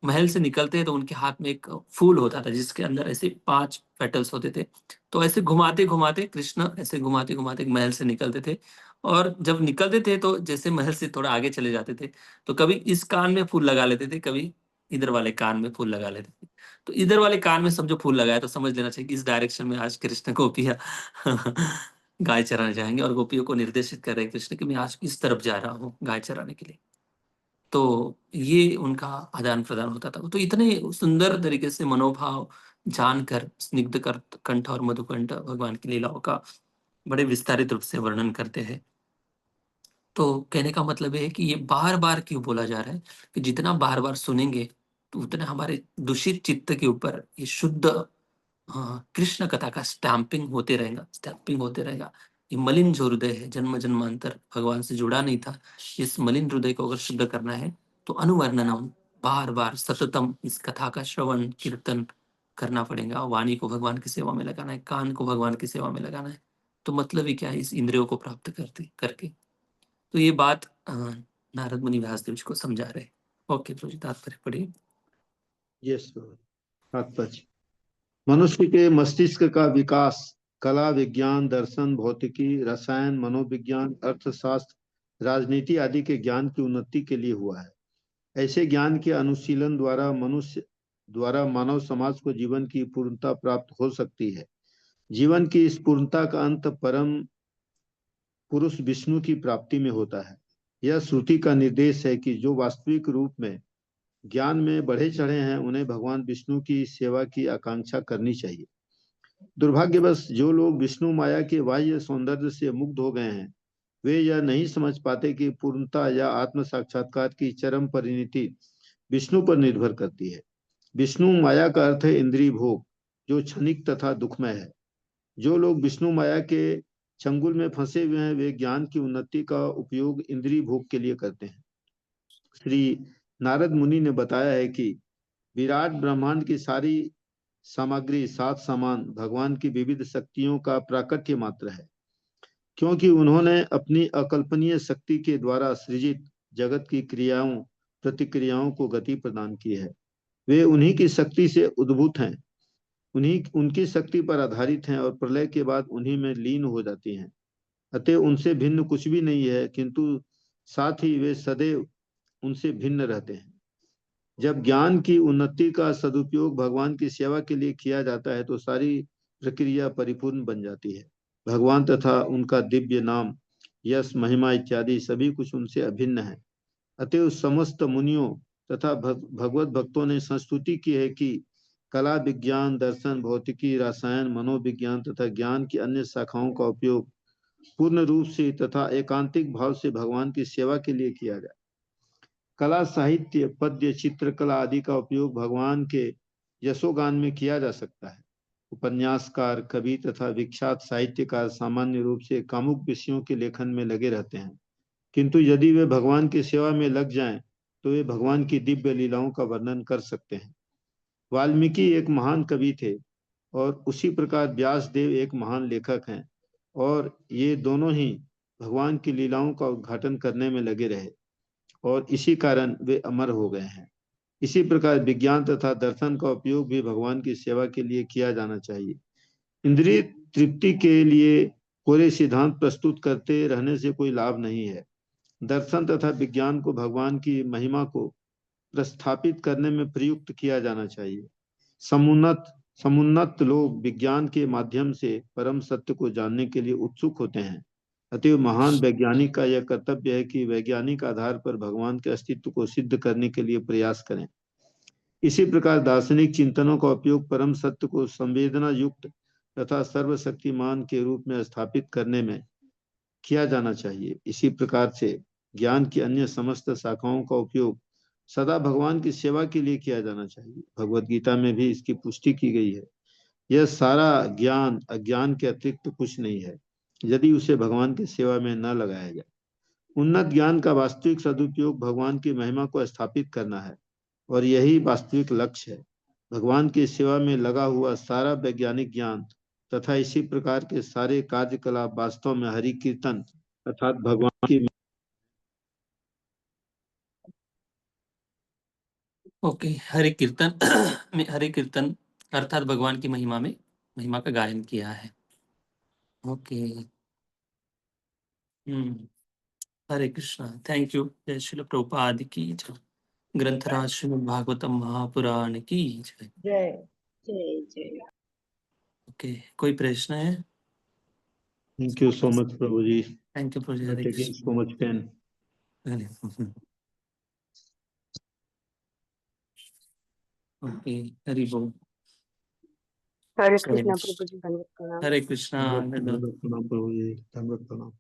महल से निकलते हैं तो उनके हाथ में एक फूल होता था जिसके अंदर ऐसे 5 पेटल्स होते थे। तो ऐसे घुमाते घुमाते कृष्ण ऐसे घुमाते घुमाते महल से निकलते थे, और जब निकलते थे तो जैसे महल से थोड़ा आगे चले जाते थे तो कभी इस कान में फूल लगा लेते थे, कभी इधर वाले कान में फूल लगा लेते थे। तो इधर वाले कान में समझो फूल लगाया तो समझ लेना चाहिए कि इस डायरेक्शन में आज कृष्ण गोपियां गाय चराने जाएंगे, और गोपियों को निर्देशित कर रहे हैं कृष्ण कि मैं आज इस तरफ जा रहा हूँ गाय चराने के लिए। तो ये उनका आदान प्रदान होता था। तो इतने सुंदर तरीके से मनोभाव जानकर स्निग्ध कंठ और मधुकंठ भगवान की लीलाओं का बड़े विस्तारित रूप से वर्णन करते हैं। तो कहने का मतलब है कि ये बार बार क्यों बोला जा रहा है कि जितना बार बार सुनेंगे तो उतना हमारे दूषित चित्त के ऊपर ये शुद्ध कृष्ण कथा का स्टैंपिंग होते रहेगा। ये मलिन जो हृदय है जन्म जन्मांतर भगवान से जुड़ा नहीं था, इस मलिन हृदय को अगर शुद्ध करना है तो अनुवर्णनम, बार बार सततम इस कथा का श्रवण कीर्तन करना पड़ेगा। वाणी को भगवान की सेवा में लगाना है, कान को भगवान की सेवा में लगाना है। तो मतलब ही क्या है, इस इंद्रियों को प्राप्त करते करके। तो ये बात नारद मुनि व्यासदेव जी को समझा रहे। ओके, तो तात्पर्य पढ़िए। यस तात्पर्य। मनुष्य के मस्तिष्क का विकास कला, विज्ञान, दर्शन, भौतिकी, रसायन, मनोविज्ञान, अर्थशास्त्र, राजनीति आदि के ज्ञान की उन्नति के लिए हुआ है। ऐसे ज्ञान के अनुशीलन द्वारा मानव समाज को जीवन की पूर्णता प्राप्त हो सकती है। जीवन की इस पूर्णता का अंत परम पुरुष विष्णु की प्राप्ति में होता है। यह श्रुति का निर्देश है कि जो वास्तविक रूप में ज्ञान में बढ़े चढ़े हैं, उन्हें भगवान विष्णु की सेवा की आकांक्षा करनी चाहिए। दुर्भाग्यवश जो लोग विष्णु माया के बाह्य सौंदर्य से मुग्ध हो गए हैं, वे यह नहीं समझ पाते कि पूर्णता या आत्म साक्षात्कार की चरम परिणति विष्णु पर निर्भर करती है। विष्णु माया का अर्थ है इंद्रिय भोग, जो क्षणिक तथा दुखमय है। जो लोग विष्णु माया के चंगुल में फंसे हुए हैं, वे ज्ञान की उन्नति का उपयोग इंद्रिय भोग के लिए करते हैं। श्री नारद मुनि ने बताया है कि विराट ब्रह्मांड की सारी सामग्री, सात समान भगवान की विविध शक्तियों का प्राकट्य मात्र है, क्योंकि उन्होंने अपनी अकल्पनीय शक्ति के द्वारा सृजित जगत की क्रियाओं प्रतिक्रियाओं को गति प्रदान की है। वे उन्हीं की शक्ति से उद्भूत हैं, उनकी शक्ति पर आधारित हैं और प्रलय के बाद उन्हीं में लीन हो जाती हैं। अतः उनसे भिन्न कुछ भी नहीं है, किंतु साथ ही वे सदैव उनसे भिन्न रहते हैं। जब ज्ञान की उन्नति का सदुपयोग भगवान की सेवा के लिए किया जाता है, तो सारी प्रक्रिया परिपूर्ण बन जाती है। भगवान तथा उनका दिव्य नाम, यश, महिमा इत्यादि सभी कुछ उनसे अभिन्न है। अतएव समस्त मुनियों तथा भगवत भक्तों ने संस्तुति की है कि कला, विज्ञान, दर्शन, भौतिकी, रसायन, मनोविज्ञान तथा ज्ञान की अन्य शाखाओं का उपयोग पूर्ण रूप से तथा एकांतिक भाव से भगवान की सेवा के लिए किया जाए। कला, साहित्य, पद्य, चित्रकला आदि का उपयोग भगवान के यशोगान में किया जा सकता है। उपन्यासकार, कवि तथा विख्यात साहित्यकार सामान्य रूप से कामुक विषयों के लेखन में लगे रहते हैं, किंतु यदि वे भगवान की सेवा में लग जाएं, तो वे भगवान की दिव्य लीलाओं का वर्णन कर सकते हैं। वाल्मीकि एक महान कवि थे और उसी प्रकार व्यासदेव एक महान लेखक हैं, और ये दोनों ही भगवान की लीलाओं का उद्घाटन करने में लगे रहे और इसी कारण वे अमर हो गए हैं। इसी प्रकार विज्ञान तथा दर्शन का उपयोग भी भगवान की सेवा के लिए किया जाना चाहिए। इंद्रिय तृप्ति के लिए कोरे सिद्धांत प्रस्तुत करते रहने से कोई लाभ नहीं है। दर्शन तथा विज्ञान को भगवान की महिमा को प्रस्थापित करने में प्रयुक्त किया जाना चाहिए। समुन्नत लोग विज्ञान के माध्यम से परम सत्य को जानने के लिए उत्सुक होते हैं। अतएव महान वैज्ञानिक का यह कर्तव्य है कि वैज्ञानिक आधार पर भगवान के अस्तित्व को सिद्ध करने के लिए प्रयास करें। इसी प्रकार दार्शनिक चिंतनों का उपयोग परम सत्य को संवेदना युक्त तथा सर्वशक्तिमान के रूप में स्थापित करने में किया जाना चाहिए। इसी प्रकार से ज्ञान की अन्य समस्त शाखाओं का उपयोग सदा भगवान की सेवा के लिए किया जाना चाहिए। भगवत गीता में भी इसकी पुष्टि की गई है। यह सारा ज्ञान अज्ञान के अतिरिक्त कुछ नहीं है, यदि उसे भगवान की सेवा में न लगाया जाए। उन्नत ज्ञान का वास्तविक सदुपयोग भगवान की महिमा को स्थापित करना है, और यही वास्तविक लक्ष्य है। भगवान की सेवा में लगा हुआ सारा वैज्ञानिक ज्ञान तथा इसी प्रकार के सारे कार्यकलाप वास्तव में हरि कीर्तन अर्थात भगवान की ओके, हरे कीर्तन में हरे कीर्तन अर्थात भगवान की महिमा का गायन किया है। Okay, Hare Krishna. Thank you. जय श्रील प्रभुपाद की जय। ग्रंथराज श्रीमद् भागवतम महापुराण की जय। जय जय जय। ओके, कोई प्रश्न है? थैंक यू सो मच प्रभु जी। थैंक यू प्रभु जी। हरे taking so much pain. Okay, Hari बोल। हरे कृष्णा प्रभु जी, धन्यवाद प्रणाम। हरे कृष्णा। धन्यवाद प्रणाम प्रभु जी, धन्यवाद प्रणाम।